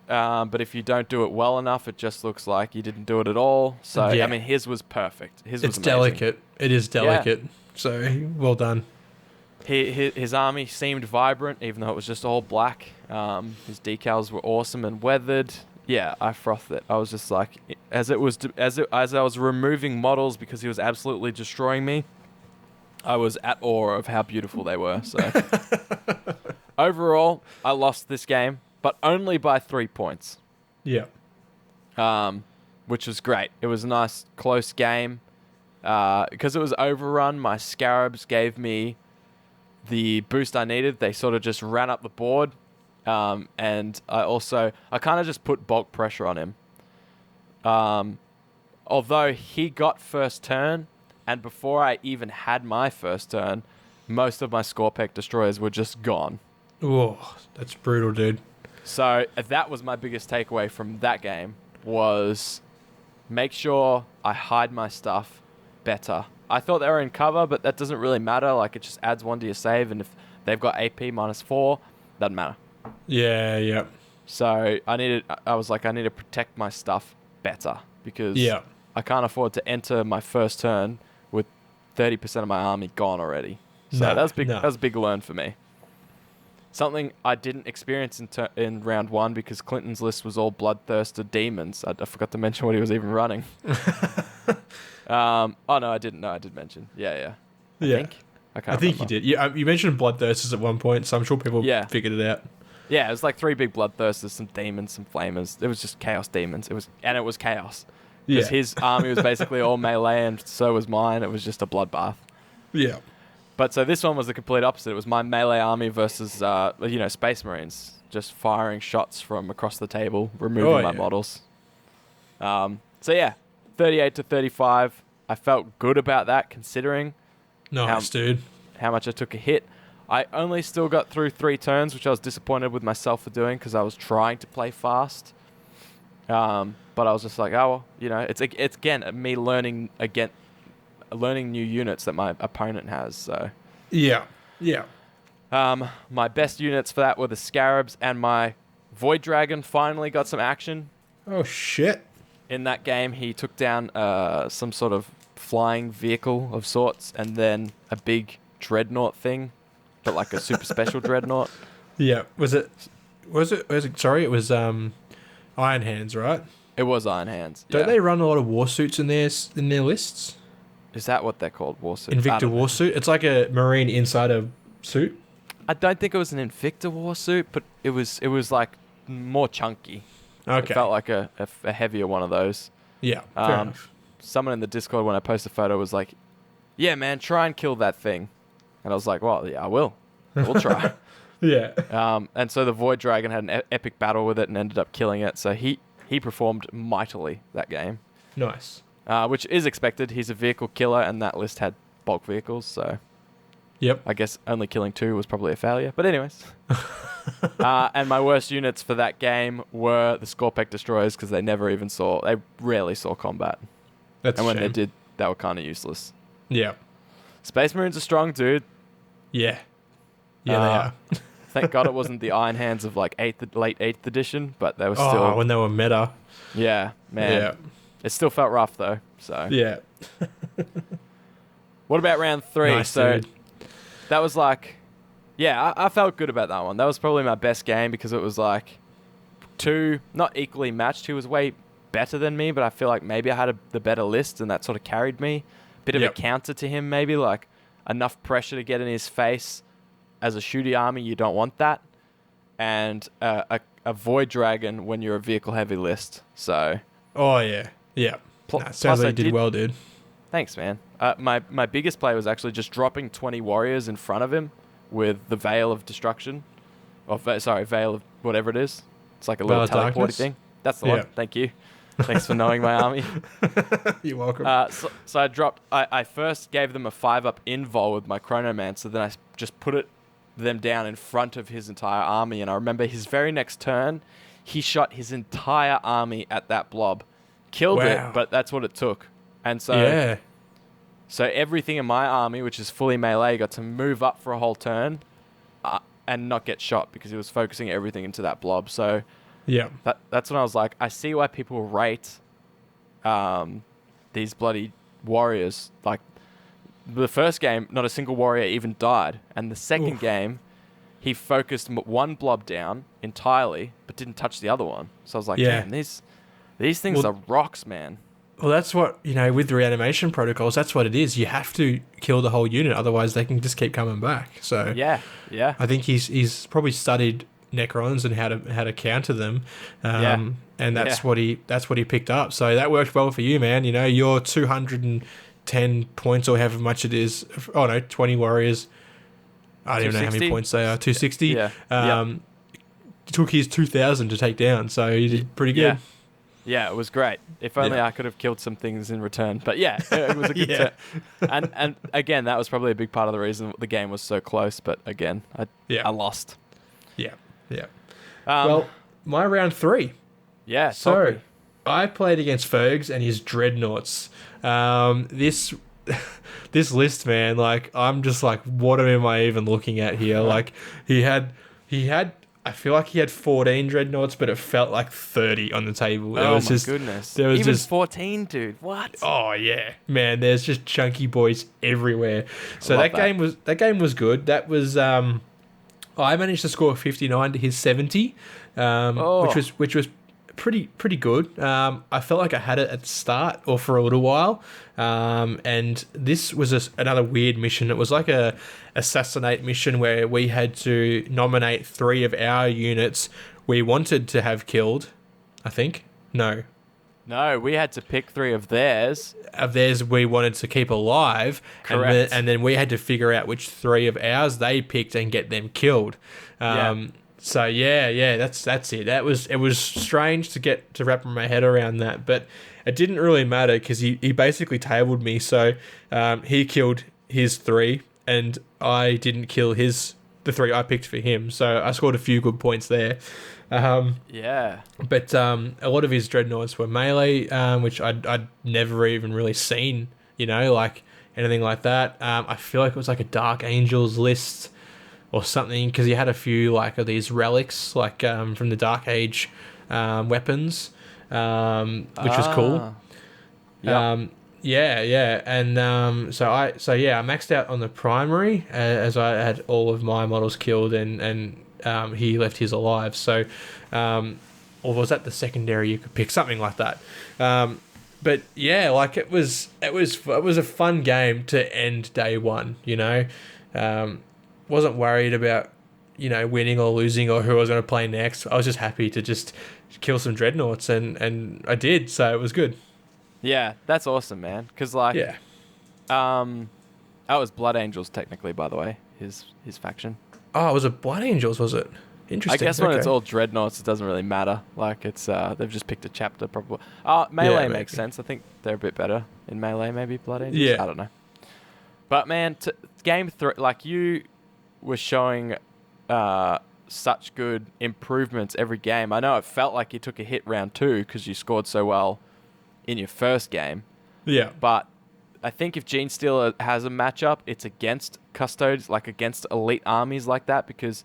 But if you don't do it well enough, it just looks like you didn't do it at all. So, Yeah. I mean, his was perfect. His was It's amazing. delicate. It is delicate. So, well done. His army seemed vibrant, even though it was just all black. His decals were awesome and weathered. Yeah, I frothed it. I was just like, as I was removing models because he was absolutely destroying me, I was at awe of how beautiful they were. So, overall, I lost this game, but only by 3 points. Yeah. Which was great. It was a nice, close game. Because it was overrun, my Scarabs gave me the boost I needed. They sort of just ran up the board. And I kind of just put bulk pressure on him. Although he got first turn, and before I even had my first turn, most of my Scorpec destroyers were just gone. Oh, that's brutal, dude. So that was my biggest takeaway from that game, was make sure I hide my stuff better. I thought they were in cover, but that doesn't really matter. Like, it just adds 1 to your save, and if they've got AP -4, doesn't matter. Yeah, yeah. So I need to protect my stuff better, because I can't afford to enter my first turn with 30% of my army gone already. So that was big. That was a big learn for me. Something I didn't experience in round 1, because Clinton's list was all bloodthirsted demons. I forgot to mention what he was even running. Oh no, I didn't. No, I did mention. Yeah. I think you did. Yeah, you mentioned bloodthirsters at one point, so I'm sure people figured it out. Yeah, it was like 3 big bloodthirsters, some demons, some flamers. It was just chaos demons. It was chaos. Because his army was basically all melee, and so was mine. It was just a bloodbath. Yeah. But so this one was the complete opposite. It was my melee army versus, Space Marines, just firing shots from across the table, removing my models. So yeah, 38-35. I felt good about that, considering dude. How much I took a hit. I only still got through 3 turns, which I was disappointed with myself for doing, because I was trying to play fast. But I was just like, it's again me learning new units that my opponent has. So yeah. my best units for that were the Scarabs and my Void Dragon finally got some action. Oh, shit. In that game, he took down some sort of flying vehicle of sorts, and then a big dreadnought thing, but like a super special dreadnought. Yeah. Was it? Sorry, it was Iron Hands, right? It was Iron Hands. Don't they run a lot of war suits in their lists? Is that what they're called? War suit? Invicta war suit. It's like a Marine insider suit. I don't think it was an Invicta war suit, but it was like more chunky. Okay. It felt like a heavier one of those. Yeah. Fair enough. Someone in the Discord when I posted a photo was like, "Yeah, man, try and kill that thing," and I was like, "Well, yeah, I will. We'll try." Yeah. And so the Void Dragon had an epic battle with it and ended up killing it. So he performed mightily that game. Nice. Which is expected. He's a vehicle killer, and that list had bulk vehicles, so Yep. I guess only killing 2 was probably a failure. But anyways. And my worst units for that game were the Scorpec Destroyers, because they rarely saw combat. That's and a when shame. they did, they were kind of useless. Yeah. Space Marines are strong, dude. Yeah. Yeah, they are. Thank God it wasn't the Iron Hands of like late 8th edition, but they were still... Oh, when they were meta. Yeah, man. Yeah. It still felt rough, though, so... Yeah. What about round 3? Nice, dude. That was like... Yeah, I felt good about that one. That was probably my best game, because it was like 2, not equally matched. He was way better than me, but I feel like maybe I had the better list, and that sort of carried me. Bit of a counter to him, maybe, like enough pressure to get in his face. As a shooty army, you don't want that. And a Void Dragon when you're a vehicle-heavy list, so... Oh, yeah. Yeah. Sounds like you did well, dude. Thanks, man. My biggest play was actually just dropping 20 warriors in front of him with the Veil of Destruction. Veil of whatever it is. It's like a little teleporty thing. That's the one. Thank you. Thanks for knowing my army. You're welcome. So I dropped... I first gave them a 5-up invol with my Chronomancer, then I just put them down in front of his entire army, and I remember his very next turn, he shot his entire army at that blob. Killed it, but that's what it took. And so... So everything in my army, which is fully melee, got to move up for a whole turn and not get shot, because he was focusing everything into that blob. So that's when I was like, I see why people rate these bloody warriors. Like, the first game, not a single warrior even died. And the second game, he focused one blob down entirely, but didn't touch the other one. So I was like, damn, these things are rocks, man. Well, that's what, with the reanimation protocols, that's what it is. You have to kill the whole unit, otherwise they can just keep coming back. So yeah. I think he's probably studied Necrons and how to counter them. And that's what he picked up. So that worked well for you, man. Your 210 points, or however much it is. 20 warriors. I don't even know how many points they are. 260. Yeah. Took his 2,000 to take down, so you did pretty good. Yeah, it was great. If only I could have killed some things in return. But yeah, it was a good turn. And again, that was probably a big part of the reason the game was so close. But again, I lost. Yeah. Well, my round 3. Yeah. So I played against Fergs and his Dreadnoughts. This list, man, like, I'm just like, what am I even looking at here? Like, he had. I feel like he had 14 Dreadnoughts, but it felt like 30 on the table. Goodness. There was even 14, dude. What? Oh yeah, man. There's just chunky boys everywhere. So that game was good. That was I managed to score 59 to his 70, which was pretty good. I felt like I had it at the start or for a little while. And this was another weird mission. It was like a assassinate mission where we had to nominate 3 of our units we wanted to have killed. I think no, we had to pick 3 of theirs. We wanted to keep alive. Correct. And then we had to figure out which 3 of ours they picked and get them killed. So that's it. It was strange to wrap my head around that, but it didn't really matter because he basically tabled me. So he killed his 3, and I didn't kill the 3 I picked for him. So I scored a few good points there. But a lot of his Dreadnoughts were melee, which I'd never even really seen, like anything like that. I feel like it was like a Dark Angels list. or something, because he had a few like of these relics, like from the Dark Age weapons, which was cool. Yep. Yeah, and I maxed out on the primary as I had all of my models killed, and he left his alive. So, or was that the secondary? You could pick something like that. But yeah, like it was a fun game to end day one. Wasn't worried about winning or losing or who I was going to play next. I was just happy to just kill some dreadnoughts, and I did. So it was good. Yeah, that's awesome, man. Because Yeah. that was Blood Angels technically, by the way, his faction. Oh, was it Blood Angels? Was it? Interesting. I guess when it's all dreadnoughts, it doesn't really matter. Like it's they've just picked a chapter probably. Melee makes sense. I think they're a bit better in melee, maybe Blood Angels. Yeah. I don't know. But man, game 3, like you were showing such good improvements every game. I know it felt like you took a hit round 2 because you scored so well in your first game. Yeah. But I think if Gene Stealer has a matchup, it's against Custodes, like against elite armies like that, because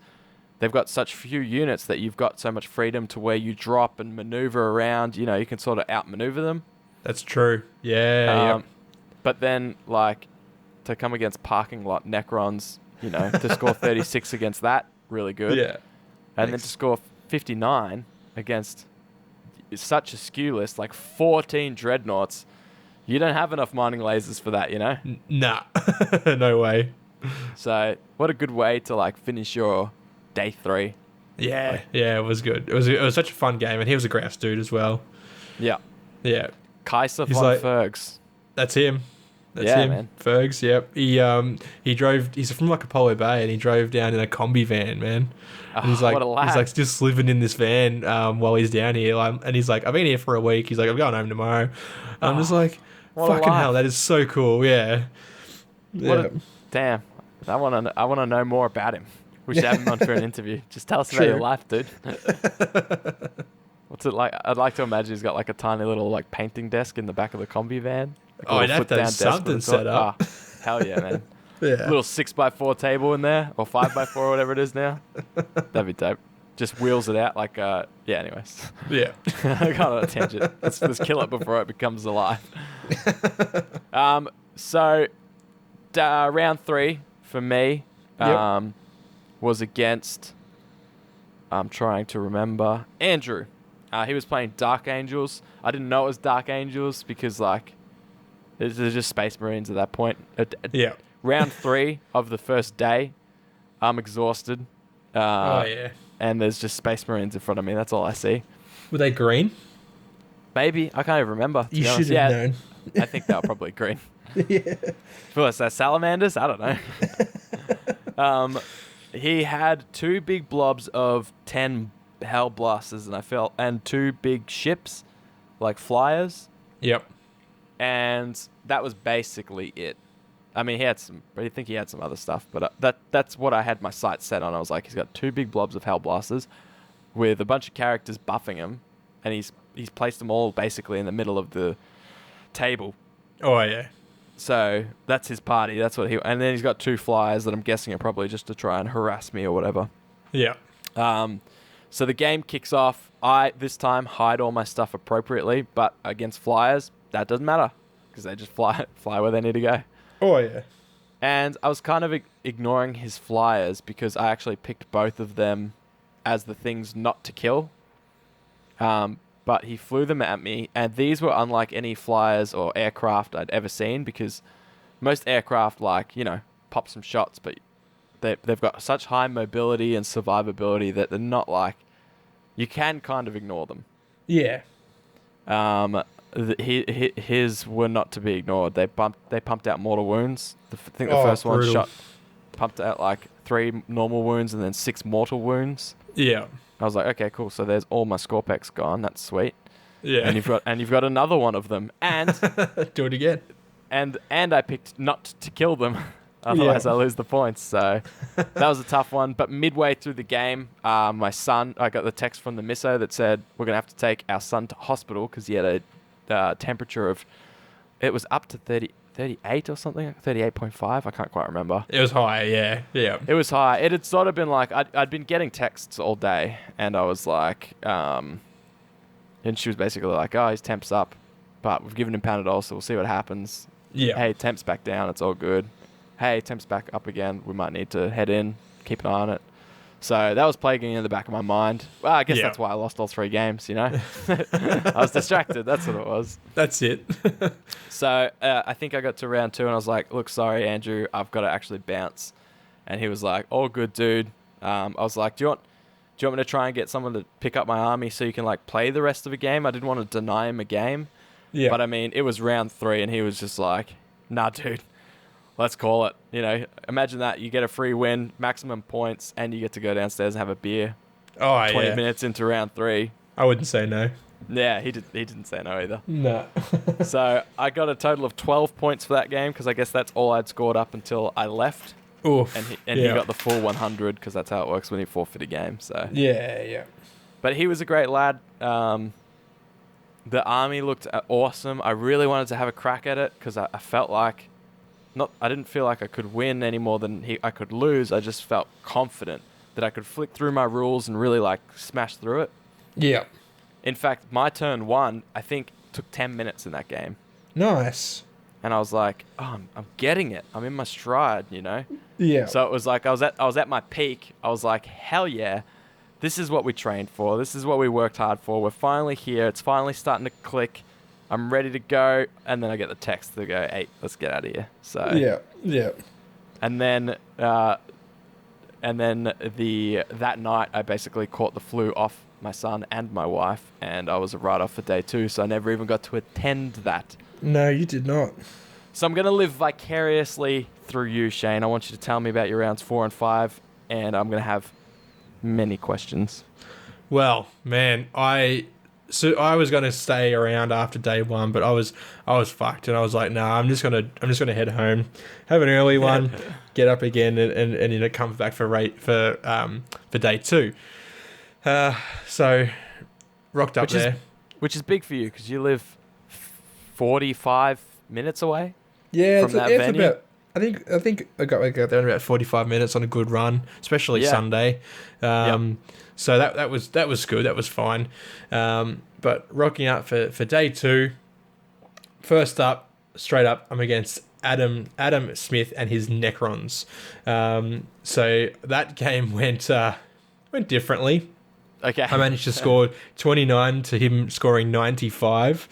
they've got such few units that you've got so much freedom to where you drop and maneuver around. You can sort of outmaneuver them. That's true. Yeah. But then, like, to come against parking lot Necrons, to score 36 against that, really good. Yeah. And then to score 59 against such a skew list, like 14 dreadnoughts, you don't have enough mining lasers for that, Nah. No way. So what a good way to like finish your day 3. Yeah. Yeah, it was good. It was such a fun game, and he was a grouse dude as well. Yeah. Yeah. Kaiser He's von like- Fergs. That's him. That's Yeah, him. man. Fergs, yep. He drove, he's from like Apollo Bay, and he drove down in a combi van, man. And he's like, what a lad. he's like just living in this van while he's down here. And he's like, I've been here for a week. He's like, I'm going home tomorrow. I'm just like, what a fucking life. hell, that is so cool. Yeah. Damn. I want to know more about him. We should have him on for an interview. Just tell us about your life, dude. What's it like? I'd like to imagine he's got like a tiny little like painting desk in the back of the combi van. Like I'd have to have something set up. Hell yeah, man. Yeah. Little 6x4 table in there, or 5x4, or whatever it is now. That'd be dope. Just wheels it out like, anyways. Yeah. I got on a tangent. Let's kill it before it becomes alive. So, round 3 for me was against, I'm trying to remember, Andrew. He was playing Dark Angels. I didn't know it was Dark Angels because, like, there's just Space Marines at that point. Yeah. Round 3 of the first day, I'm exhausted. And there's just Space Marines in front of me. That's all I see. Were they green? Maybe. I can't even remember. You should have known. I think they were probably green. Yeah. Was that salamanders? I don't know. He had 2 big blobs of 10 hell blasters, and 2 big ships, like flyers. Yep. And that was basically it. I mean, I think he had some other stuff, but that's what I had my sights set on. I was like, he's got 2 big blobs of hell blasters with a bunch of characters buffing him, and he's placed them all basically in the middle of the table. Oh yeah. So that's his party. And then he's got 2 flyers that I'm guessing are probably just to try and harass me or whatever. Yeah. So the game kicks off. I this time hide all my stuff appropriately, but against flyers, that doesn't matter because they just fly where they need to go. Oh yeah. And I was kind of ignoring his flyers because I actually picked both of them as the things not to kill. But he flew them at me, and these were unlike any flyers or aircraft I'd ever seen because most aircraft, pop some shots, but they've got such high mobility and survivability that they're not like... You can kind of ignore them. Yeah. His were not to be ignored. They pumped out mortal wounds. I think the first brutal. one pumped out like 3 normal wounds and then 6 mortal wounds. Yeah. I was like, okay, cool. So there's all my Scorpex gone. That's sweet. Yeah. And you've got another one of them. And do it again. And I picked not to kill them. Otherwise, I lose the points. So that was a tough one. But midway through the game, my son, I got the text from the misso that said we're gonna have to take our son to hospital because he had a temperature of, it was up to 38 38 or something, 38.5. I can't quite remember. It was high, yeah. It was high. It had sort of been like, I'd been getting texts all day, and I was like, and she was basically like, oh, his temp's up, but we've given him Panadol, so we'll see what happens. Yeah. Hey, temp's back down, it's all good. Hey, temp's back up again, we might need to head in, keep an eye on it. So that was plaguing in the back of my mind. Well, I guess that's why I lost all 3 games, you know? I was distracted, that's what it was. That's it. So I think I got to round 2 and I was like, look, sorry, Andrew, I've got to actually bounce. And he was like, all good, dude. I was like, do you want me to try and get someone to pick up my army so you can like play the rest of the game? I didn't want to deny him a game. Yeah. But I mean, it was round 3 and he was just like, nah, dude. Let's call it. You know, imagine that. You get a free win, maximum points, and you get to go downstairs and have a beer. 20 minutes into round 3. I wouldn't say no. Yeah, he didn't say no either. No. So I got a total of 12 points for that game because I guess that's all I'd scored up until I left. Oof. And he got the full 100 because that's how it works when you forfeit a game. So yeah. But he was a great lad. The army looked awesome. I really wanted to have a crack at it because I felt like I didn't feel like I could win any more than I could lose. I just felt confident that I could flick through my rules and really like smash through it. Yeah. In fact, my turn 1, I think, took 10 minutes in that game. Nice. And I was like, oh, I'm getting it. I'm in my stride, you know? Yeah. So it was like I was at my peak. I was like, hell yeah. This is what we trained for. This is what we worked hard for. We're finally here. It's finally starting to click. I'm ready to go, and then I get the text to go, hey, let's get out of here. So yeah. And then that night I basically caught the flu off my son and my wife, and I was a write-off for day 2, so I never even got to attend that. No, you did not. So I'm going to live vicariously through you, Shane. I want you to tell me about your rounds 4 and 5, and I'm going to have many questions. Well, man, I was going to stay around after day 1, but I was fucked, and I was like, nah, I'm just gonna head home, have an early one, get up again, and come back for day 2. So rocked up which is big for you because you live 45 minutes away. Yeah, from that venue. About, I think I got there in about 45 minutes on a good run, especially Sunday. So that was good. That was fine. But rocking up for day 2. First up, straight up, I'm against Adam Smith and his Necrons. So that game went differently. Okay. I managed to score 29 to him scoring 95.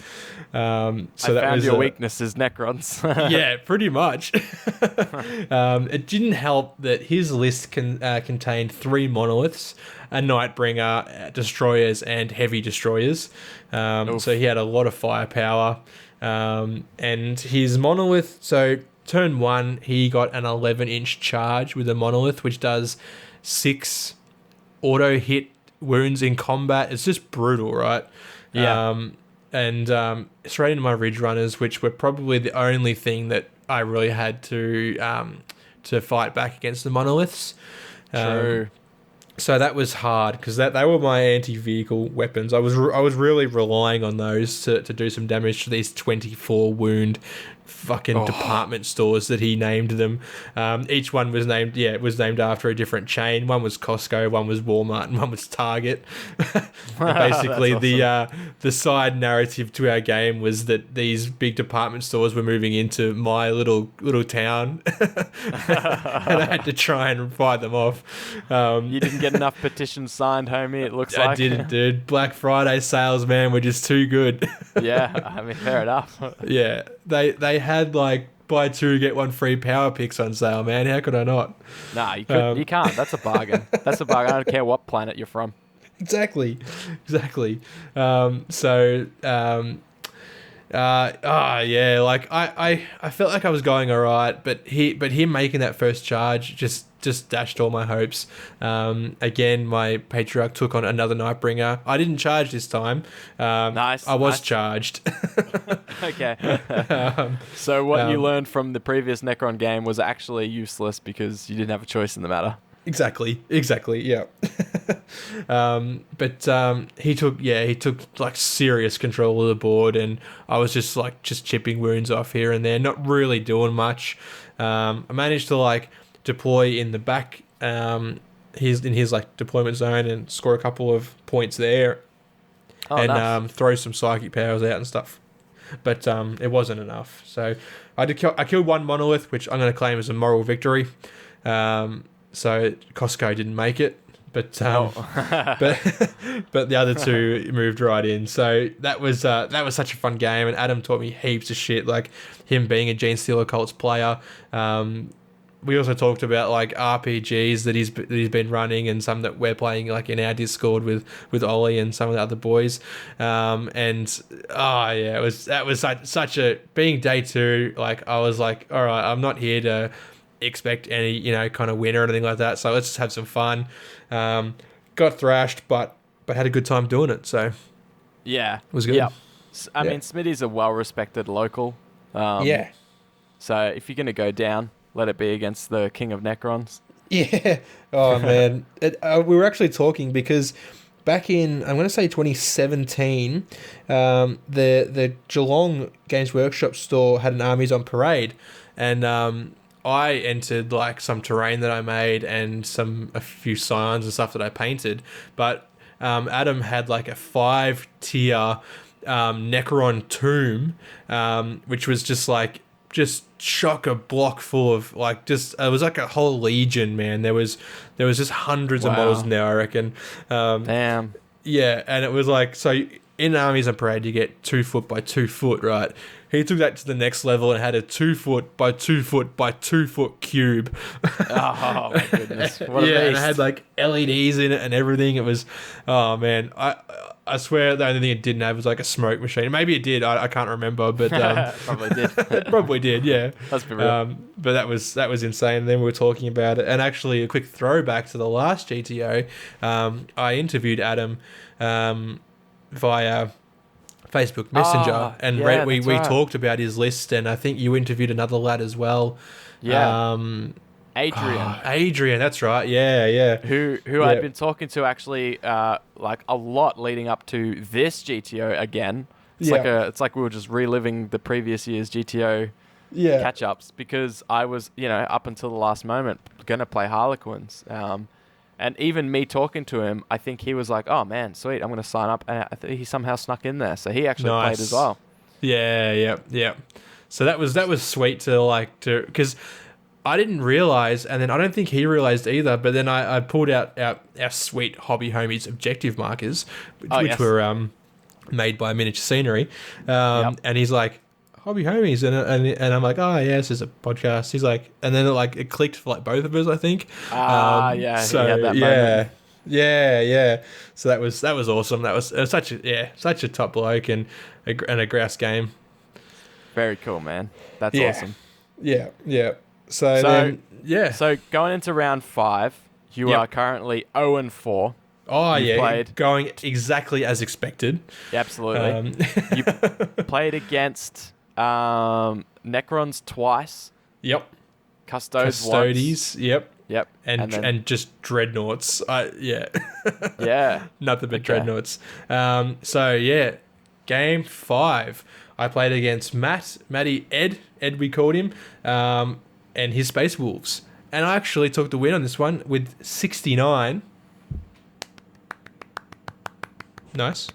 So that found was your weakness is Necrons. Yeah, pretty much. It didn't help that his list contained 3 monoliths, a Nightbringer, destroyers, and heavy destroyers. So he had a lot of firepower. And his monolith, so turn 1, he got an 11-inch charge with a monolith, which does 6 auto hit wounds in combat. It's just brutal, right? Yeah. And straight into my Ridge Runners, which were probably the only thing that I really had to fight back against the monoliths. True. So that was hard because they were my anti-vehicle weapons. I was really relying on those to do some damage to these 24 wound fucking department stores that he named them. Each one was named after a different chain. One was Costco, one was Walmart, and one was Target. Basically, awesome. The side narrative to our game was that these big department stores were moving into my little town, and I had to try and fight them off. You didn't get enough petitions signed, homie. It looks like I didn't, dude. Black Friday sales, man, were just too good. Yeah, I mean, fair enough. Yeah, they had like buy 2 get 1 free power picks on sale, man. How could I not? Nah, you can't. That's a bargain. That's a bargain. I don't care what planet you're from. Exactly. Like I felt like I was going all right, but him making that first charge just dashed all my hopes. Again, my Patriarch took on another Nightbringer. I didn't charge this time. Nice. I was charged. Okay. So what you learned from the previous Necron game was actually useless because you didn't have a choice in the matter. Exactly. Yeah. But he took like serious control of the board, and I was just chipping wounds off here and there, not really doing much. I managed to like deploy in the back, his like deployment zone, and score a couple of points there, nice. Throw some psychic powers out and stuff. But it wasn't enough. So I killed one monolith, which I'm going to claim as a moral victory. So Costco didn't make it, but but the other two moved right in. So that was such a fun game, and Adam taught me heaps of shit, like him being a Gene Stealer Cults player. We also talked about like RPGs that he's been running, and some that we're playing like in our Discord with Ollie and some of the other boys. That was such a, being day 2. Like I was like, all right, I'm not here to expect any kind of win or anything like that. So let's just have some fun. Got thrashed, but had a good time doing it. So yeah, it was good. Yeah, I mean Smitty's a well-respected local. Yeah. So if you're gonna go down, let it be against the King of Necrons. Yeah. Oh man, we were actually talking because back in, I'm going to say 2017, the Geelong Games Workshop store had an Armies on Parade, and I entered like some terrain that I made and a few signs and stuff that I painted, but Adam had like a 5-tier Necron tomb, which was just chock-a-block full of it was like a whole legion, man. There was just hundreds of models in there, I reckon. Damn. Yeah, and it was like, so in Armies on Parade you get 2 foot by 2 foot, right? He took that to the next level and had a 2 foot by 2 foot by 2 foot cube. Oh my goodness! What a beast. And it had like LEDs in it and everything. It was, oh man, I swear the only thing it didn't have was like a smoke machine. Maybe it did. I can't remember, but probably did. Probably did. Yeah. Let's be real. But that was insane. And then we were talking about it, and actually a quick throwback to the last GTO. I interviewed Adam via Facebook Messenger, and we talked about his list, and I think you interviewed another lad as well. Yeah. Adrian, that's right. Yeah. Who I'd been talking to actually like a lot leading up to this GTO again. It's like we were just reliving the previous year's GTO catch-ups, because I was, up until the last moment going to play Harlequins. And even me talking to him, I think he was like, oh man, sweet, I'm going to sign up. And I think he somehow snuck in there. So he actually played as well. Yeah. So that was sweet to because I didn't realize, and then I don't think he realized either, but then I pulled out our sweet Hobby Homies objective markers, which were made by Miniature Scenery. And he's like, Hobby Homies, and I'm like, oh yeah, this is a podcast. He's like, and then it clicked for like both of us, I think. Yeah. So he had that moment. Yeah. So that was awesome. It was such a top bloke and a grouse game. Very cool, man. That's awesome. Yeah. So going into round 5, you are currently 0-4. Oh, played going exactly as expected. Absolutely. You played against Necrons twice. Yep. Custodes once. Yep. And just dreadnoughts. Yeah. Nothing but dreadnoughts. Game 5. I played against Ed we called him, and his Space Wolves. And I actually took the win on this one with 69. Nice.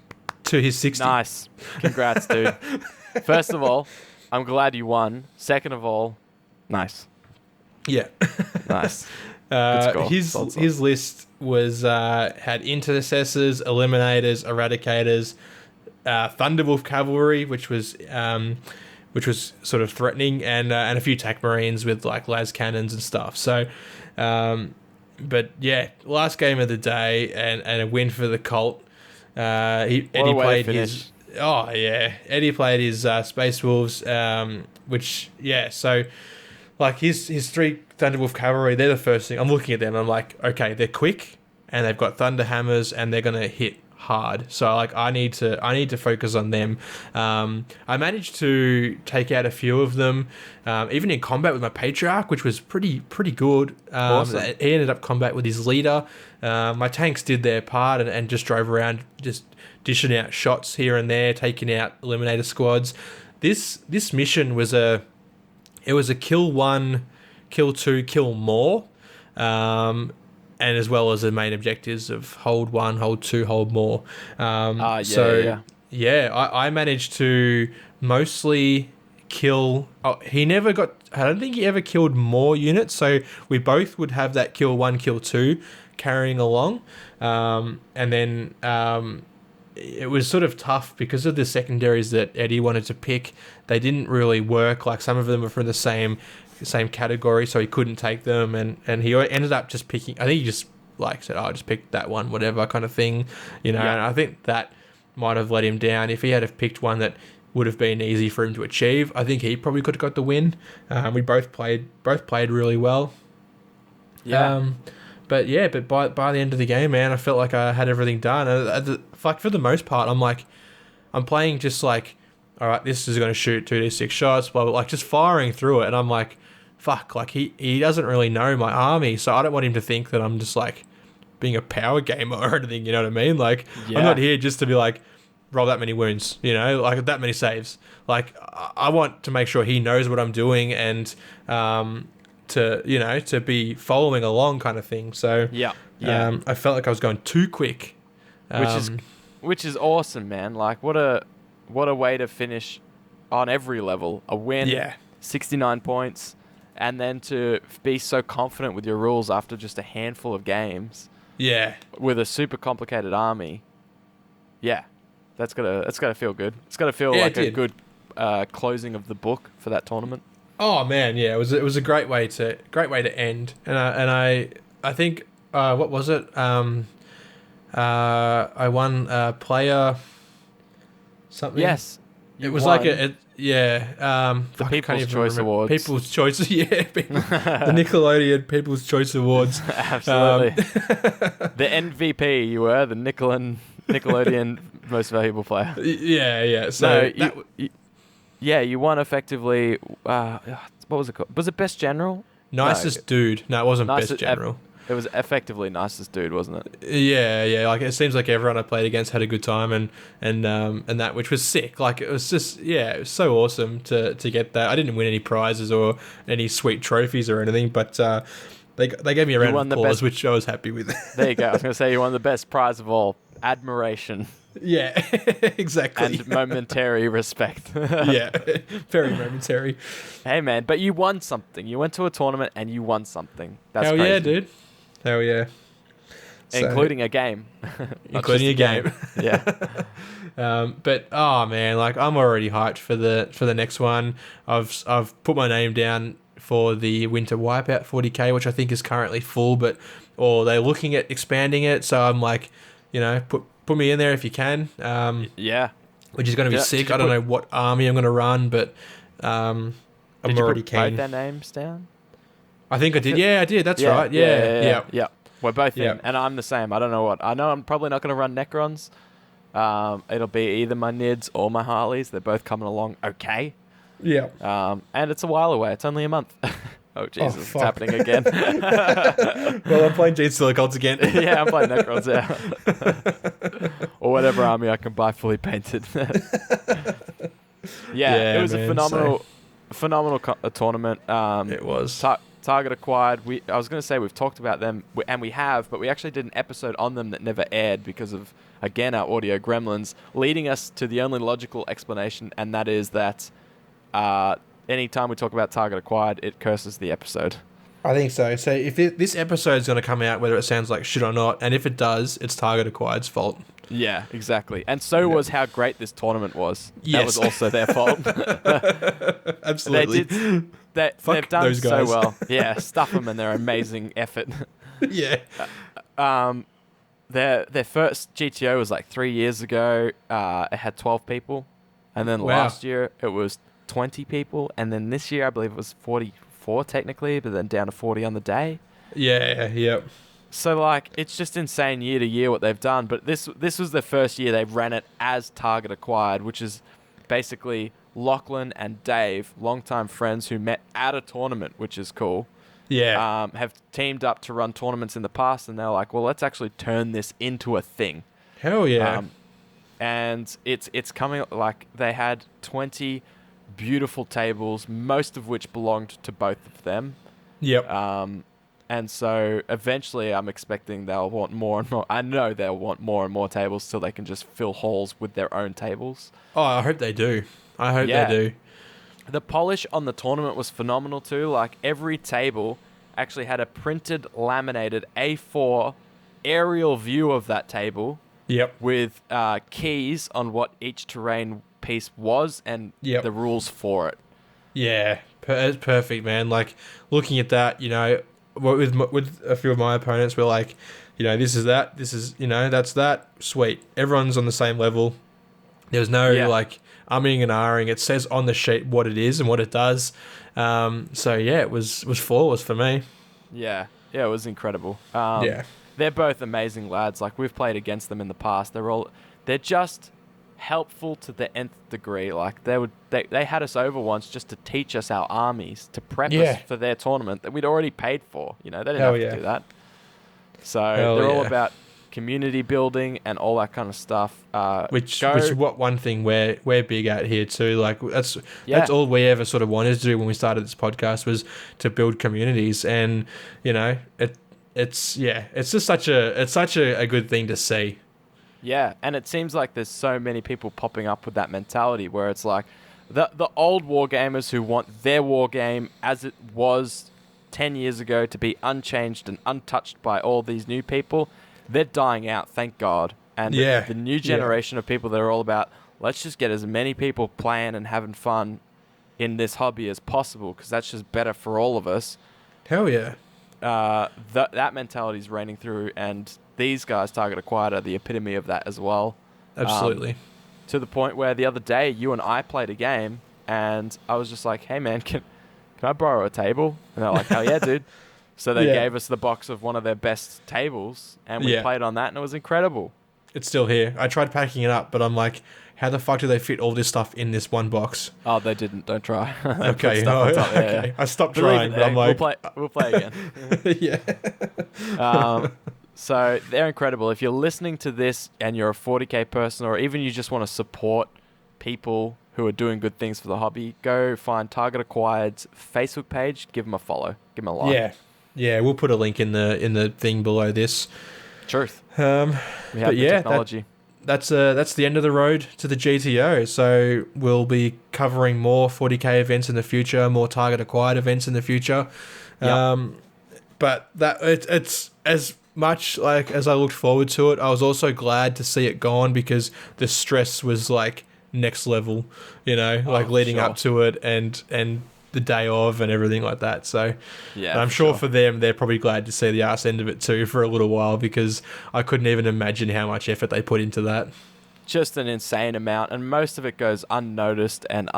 To his 60. Nice. Congrats, dude. First of all, I'm glad you won. Second of all, nice. Yeah. Nice. His list was had intercessors, eliminators, eradicators, Thunderwolf cavalry, which was sort of threatening, and a few TAC Marines with like las cannons and stuff. So, but yeah, last game of the day and a win for the cult. Eddie played his Space Wolves, which so like his 3 Thunderwolf cavalry, they're the first thing I'm looking at them. I'm like, okay, they're quick and they've got thunder hammers and they're gonna hit hard. So like I need to focus on them. I managed to take out a few of them, even in combat with my Patriarch, which was pretty good. Awesome. He ended up combat with his leader. My tanks did their part and just drove around, just dishing out shots here and there, taking out eliminator squads. This mission was a kill 1, kill 2, kill more. And as well as the main objectives of hold 1, hold 2, hold more. I managed to mostly kill. He never got. I don't think he ever killed more units. So we both would have that kill 1, kill 2 carrying along, and then it was sort of tough because of the secondaries that Eddie wanted to pick. They didn't really work. Like some of them were from the same category, so he couldn't take them, and he ended up just picking. I think he just said, "Oh, just pick that one, whatever," kind of thing, And I think that might have let him down. If he had have picked one that would have been easy for him to achieve, I think he probably could have got the win. We both played really well. But by the end of the game, man, I felt like I had everything done. Like for the most part, I'm playing just like, all right, this is going to shoot 2d6 shots, blah, blah, like just firing through it, and I'm like, fuck, like he doesn't really know my army, so I don't want him to think that I'm just like being a power gamer or anything, you know what I mean? Like, I'm not here just to be like, roll that many wounds, like that many saves. Like, I want to make sure he knows what I'm doing and to be following along kind of thing. So I felt like I was going too quick. Which is awesome, man. Like, what a way to finish on every level. A win, 69 points. And then to be so confident with your rules after just a handful of games. Yeah. With a super complicated army. Yeah. That's gotta feel good. It's gotta feel like a good closing of the book for that tournament. Oh man, yeah. It was a great way to end. And I think what was it? I won player something. Yes. It was won. Like the People's Choice Awards. People's Choice, the Nickelodeon People's Choice Awards. Absolutely. The MVP, you were the Nickelodeon Most Valuable Player. Yeah. So you won effectively. What was it called? Was it Best General? Nicest Dude. No, it wasn't Best General. It was effectively Nicest Dude, wasn't it? Yeah. Like, it seems like everyone I played against had a good time and that, which was sick. Like, it was just, it was so awesome to get that. I didn't win any prizes or any sweet trophies or anything, but they gave me a round of applause, which I was happy with. There you go. I was going to say you won the best prize of all, admiration. Yeah, exactly. And momentary respect. Yeah, very momentary. Hey, man, but you won something. You went to a tournament and you won something. That's Hell crazy. Yeah, dude. Hell yeah. Including a game. Including a game. Yeah. But oh man, like I'm already hyped for the next one. I've put my name down for the Winter Wipeout 40k, which I think is currently full, or they're looking at expanding it. So I'm like, put me in there if you can. Which is going to be sick. I don't know what army I'm going to run, but I'm already keen. Did you put both their names down? I think I did. Yeah, I did. That's right. Yeah. We're both in, and I'm the same. I don't know what. I know I'm probably not going to run Necrons. It'll be either my Nids or my Harleys. They're both coming along okay. Yeah. And it's a while away. It's only a month. Oh, Jesus. It's happening again. Well, I'm playing G2 Cults again. Yeah, I'm playing Necrons out. Or whatever army I can buy fully painted. It was a phenomenal tournament. It was. Target acquired. I was going to say we've talked about them, and we have, but we actually did an episode on them that never aired because of, again, our audio gremlins, leading us to the only logical explanation, and that is that anytime we talk about Target acquired, it curses the episode. I think so. So if this episode is going to come out, whether it sounds like shit or not, and if it does, it's Target acquired's fault. Yeah, exactly. And so was how great this tournament was. Yes. That was also their fault. Absolutely. They've done those guys. So well. Yeah, stuff them and their amazing effort. Yeah. Their first GTO was like 3 years ago. It had 12 people. And then last year it was 20 people. And then this year I believe it was 44 technically, but then down to 40 on the day. Yeah, yep. So, like, it's just insane year to year what they've done. But this was the first year they've ran it as Target Acquired, which is basically Lachlan and Dave, longtime friends who met at a tournament, which is cool. Yeah. Have teamed up to run tournaments in the past, and they're like, well, let's actually turn this into a thing. Hell yeah. And it's coming, like, they had 20 beautiful tables, most of which belonged to both of them. Yep. And so eventually I'm expecting they'll want more and more. I know they'll want more and more tables till they can just fill halls with their own tables. Oh, I hope they do. They do. The polish on the tournament was phenomenal too. Like, every table actually had a printed, laminated A4 aerial view of that table. Yep. With keys on what each terrain piece was and the rules for it. Yeah, it's perfect, man. Like, looking at that, you know, with a few of my opponents, we're like, you know, this is that, this is, you know, that's that. Sweet. Everyone's on the same level. There's no, like, umming and ahhing. It says on the sheet what it is and what it does. So, yeah, it was flawless for me. Yeah. Yeah, it was incredible. Yeah. They're both amazing lads. Like, we've played against them in the past. They're just helpful to the nth degree. Like, they had us over once just to teach us our armies, to prep us for their tournament that we'd already paid for. You know, they didn't have to do that. So they're all about community building and all that kind of stuff. Which is what one thing we're big at here too. Like, that's all we ever sort of wanted to do when we started this podcast, was to build communities. And, you know, it's just such a good thing to see. Yeah, and it seems like there's so many people popping up with that mentality where it's like the old wargamers who want their war game as it was 10 years ago to be unchanged and untouched by all these new people. They're dying out, thank God. And the new generation of people that are all about, let's just get as many people playing and having fun in this hobby as possible, because that's just better for all of us. Hell yeah. That mentality is reigning through, and these guys, Target Acquired, are the epitome of that as well. Absolutely. To the point where the other day, you and I played a game, and I was just like, hey man, can I borrow a table? And they're like, hell yeah, dude. So they gave us the box of one of their best tables, and we played on that, and it was incredible. It's still here. I tried packing it up, but I'm like, how the fuck do they fit all this stuff in this one box? Oh, they didn't. Don't try. Okay. Okay. I stopped trying, but I'm like... We'll play again. So they're incredible. If you're listening to this and you're a 40k person, or even you just want to support people who are doing good things for the hobby, go find Target Acquired's Facebook page, give them a follow, give them a like. Yeah, we'll put a link in the thing below this. Truth. We have the technology. That's the end of the road to the GTO. So we'll be covering more 40k events in the future, more Target Acquired events in the future. But it's as much like as I looked forward to it, I was also glad to see it gone, because the stress was like next level, you know, leading up to it and the day of and everything like that. So I'm sure for them, they're probably glad to see the arse end of it too for a little while, because I couldn't even imagine how much effort they put into that. Just an insane amount, and most of it goes unnoticed and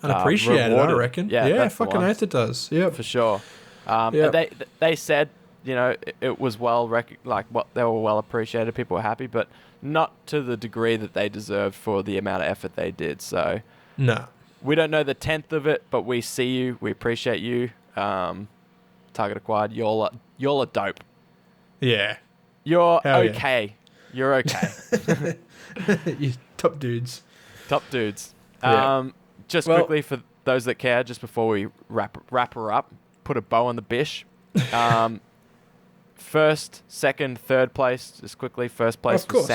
unappreciated, rewarded. I reckon. Yeah, fucking oath it does. Yeah, for sure. They said, you know, it was they were well appreciated. People were happy, but not to the degree that they deserved for the amount of effort they did. So no, we don't know the 10th of it, but we see you. We appreciate you. Target Acquired, y'all are dope. Yeah, you're okay. Yeah. You're okay. You top dudes. Top dudes. Yeah. Just quickly for those that care, just before we wrap her up, put a bow on the bish. First, second, third place, just quickly. First place was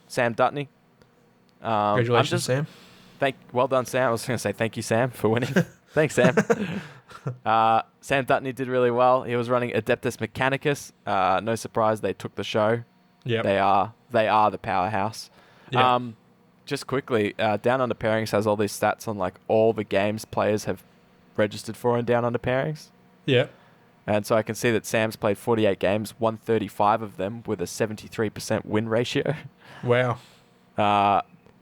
Sam Dutney. Congratulations, Sam. Well done, Sam. I was going to say thank you, Sam, for winning. Thanks, Sam. Sam Dutney did really well. He was running Adeptus Mechanicus. No surprise, they took the show. Yeah, they are the powerhouse. Yep. Just quickly, Down Under Pairings has all these stats on like all the games players have registered for in Down Under Pairings. Yeah. And so I can see that Sam's played 48 games, 135 of them with a 73% win ratio. Wow.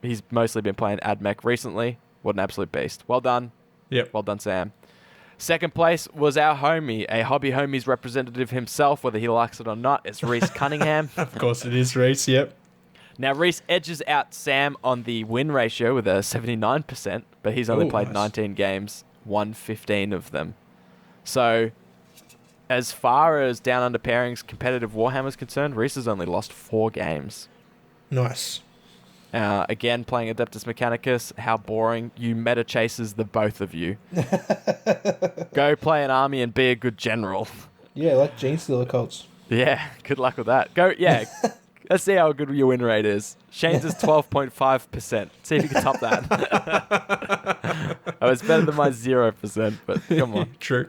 He's mostly been playing AdMech recently. What an absolute beast. Well done. Yep. Well done, Sam. Second place was our homie, a Hobby Homies representative himself, whether he likes it or not. It's Reese Cunningham. Of course it is, Reese. Yep. Now, Reese edges out Sam on the win ratio with a 79%, but he's only played 19 games, won 15 of them. So, as far as Down Under Pairings competitive Warhammer is concerned, Reese has only lost 4 games. Nice. Again, playing Adeptus Mechanicus, how boring. You meta chasers, the both of you. Go play an army and be a good general. Yeah, like Gene Stealer cults. Yeah, good luck with that. Let's see how good your win rate is. Shane's is 12.5%. See if you can top that. Oh, it's better than my 0%, but come on. True.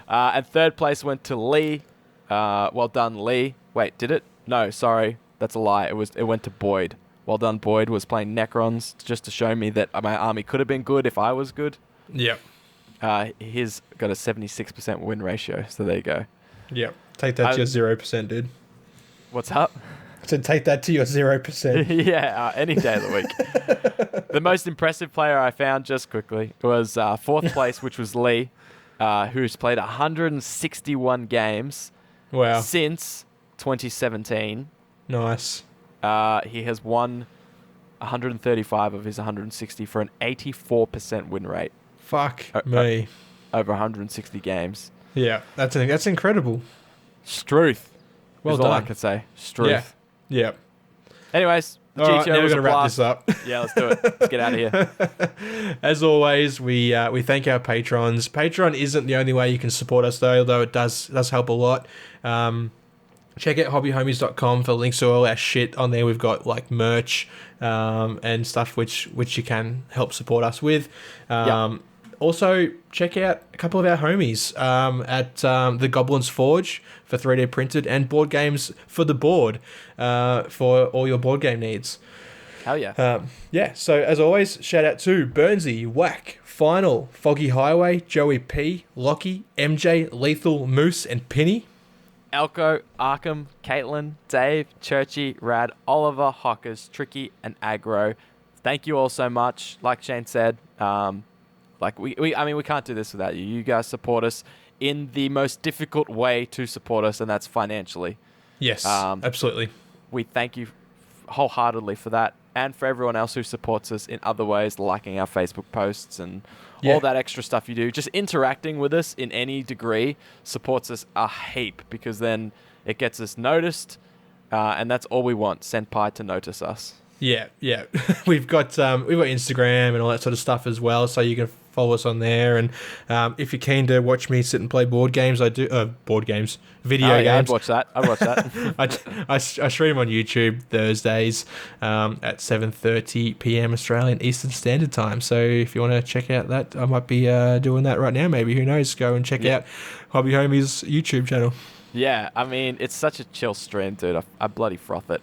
And third place went to Lee. Well done, Lee. Wait, did it? No, sorry. That's a lie. It went to Boyd. Well done, Boyd. Was playing Necrons just to show me that my army could have been good if I was good. Yep. He's got a 76% win ratio, so there you go. Yep. Take that to your 0%, dude. What's up? I said take that to your 0%. Yeah, any day of the week. The most impressive player I found, just quickly, was fourth place, which was Lee, who's played 161 games since 2017. Nice. He has won 135 of his 160 for an 84% win rate. Fuck me. Over 160 games. Yeah, that's incredible. Struth. Well done. All I can say. Struth. Yeah. Anyways, the all GTO right, now we're was going to wrap this up. Yeah, let's do it. Let's get out of here. As always, we thank our patrons. Patreon isn't the only way you can support us, though it does help a lot. Check out hobbyhomies.com for links to all our shit on there. We've got like merch and stuff which you can help support us with. Also, check out a couple of our homies at the Goblins Forge for 3D printed and board games for the board for all your board game needs. Hell yeah. So as always, shout out to Burnsy, Whack, Final, Foggy Highway, Joey P, Lockie, MJ, Lethal, Moose, and Penny. Elko, Arkham, Caitlin, Dave, Churchy, Rad, Oliver, Hockers, Tricky, and Aggro. Thank you all so much. Like Shane said, we can't do this without you. You guys support us in the most difficult way to support us, and that's financially. Yes, absolutely. We thank you wholeheartedly for that, and for everyone else who supports us in other ways, liking our Facebook posts and all that extra stuff you do. Just interacting with us in any degree supports us a heap, because then it gets us noticed, and that's all we want, Senpai to notice us. Yeah. We've got Instagram and all that sort of stuff as well, so you can follow us on there. And if you're keen to watch me sit and play board games, I do video games. I'd watch that. I stream on YouTube Thursdays at 7:30 p.m. Australian Eastern Standard Time. So if you want to check out that, I might be doing that right now. Maybe, who knows? Go and check out Hobby Homie's YouTube channel. Yeah, I mean, it's such a chill stream, dude. I bloody froth it.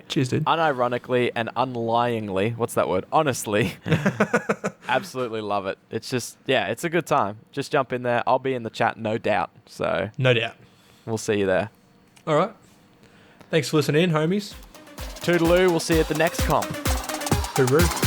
Cheers, dude. Unironically and unlyingly, what's that word? Honestly, absolutely love it. It's just, it's a good time. Just jump in there. I'll be in the chat, no doubt. So, no doubt. We'll see you there. All right. Thanks for listening in, homies. Toodaloo. We'll see you at the next comp. Hooroo.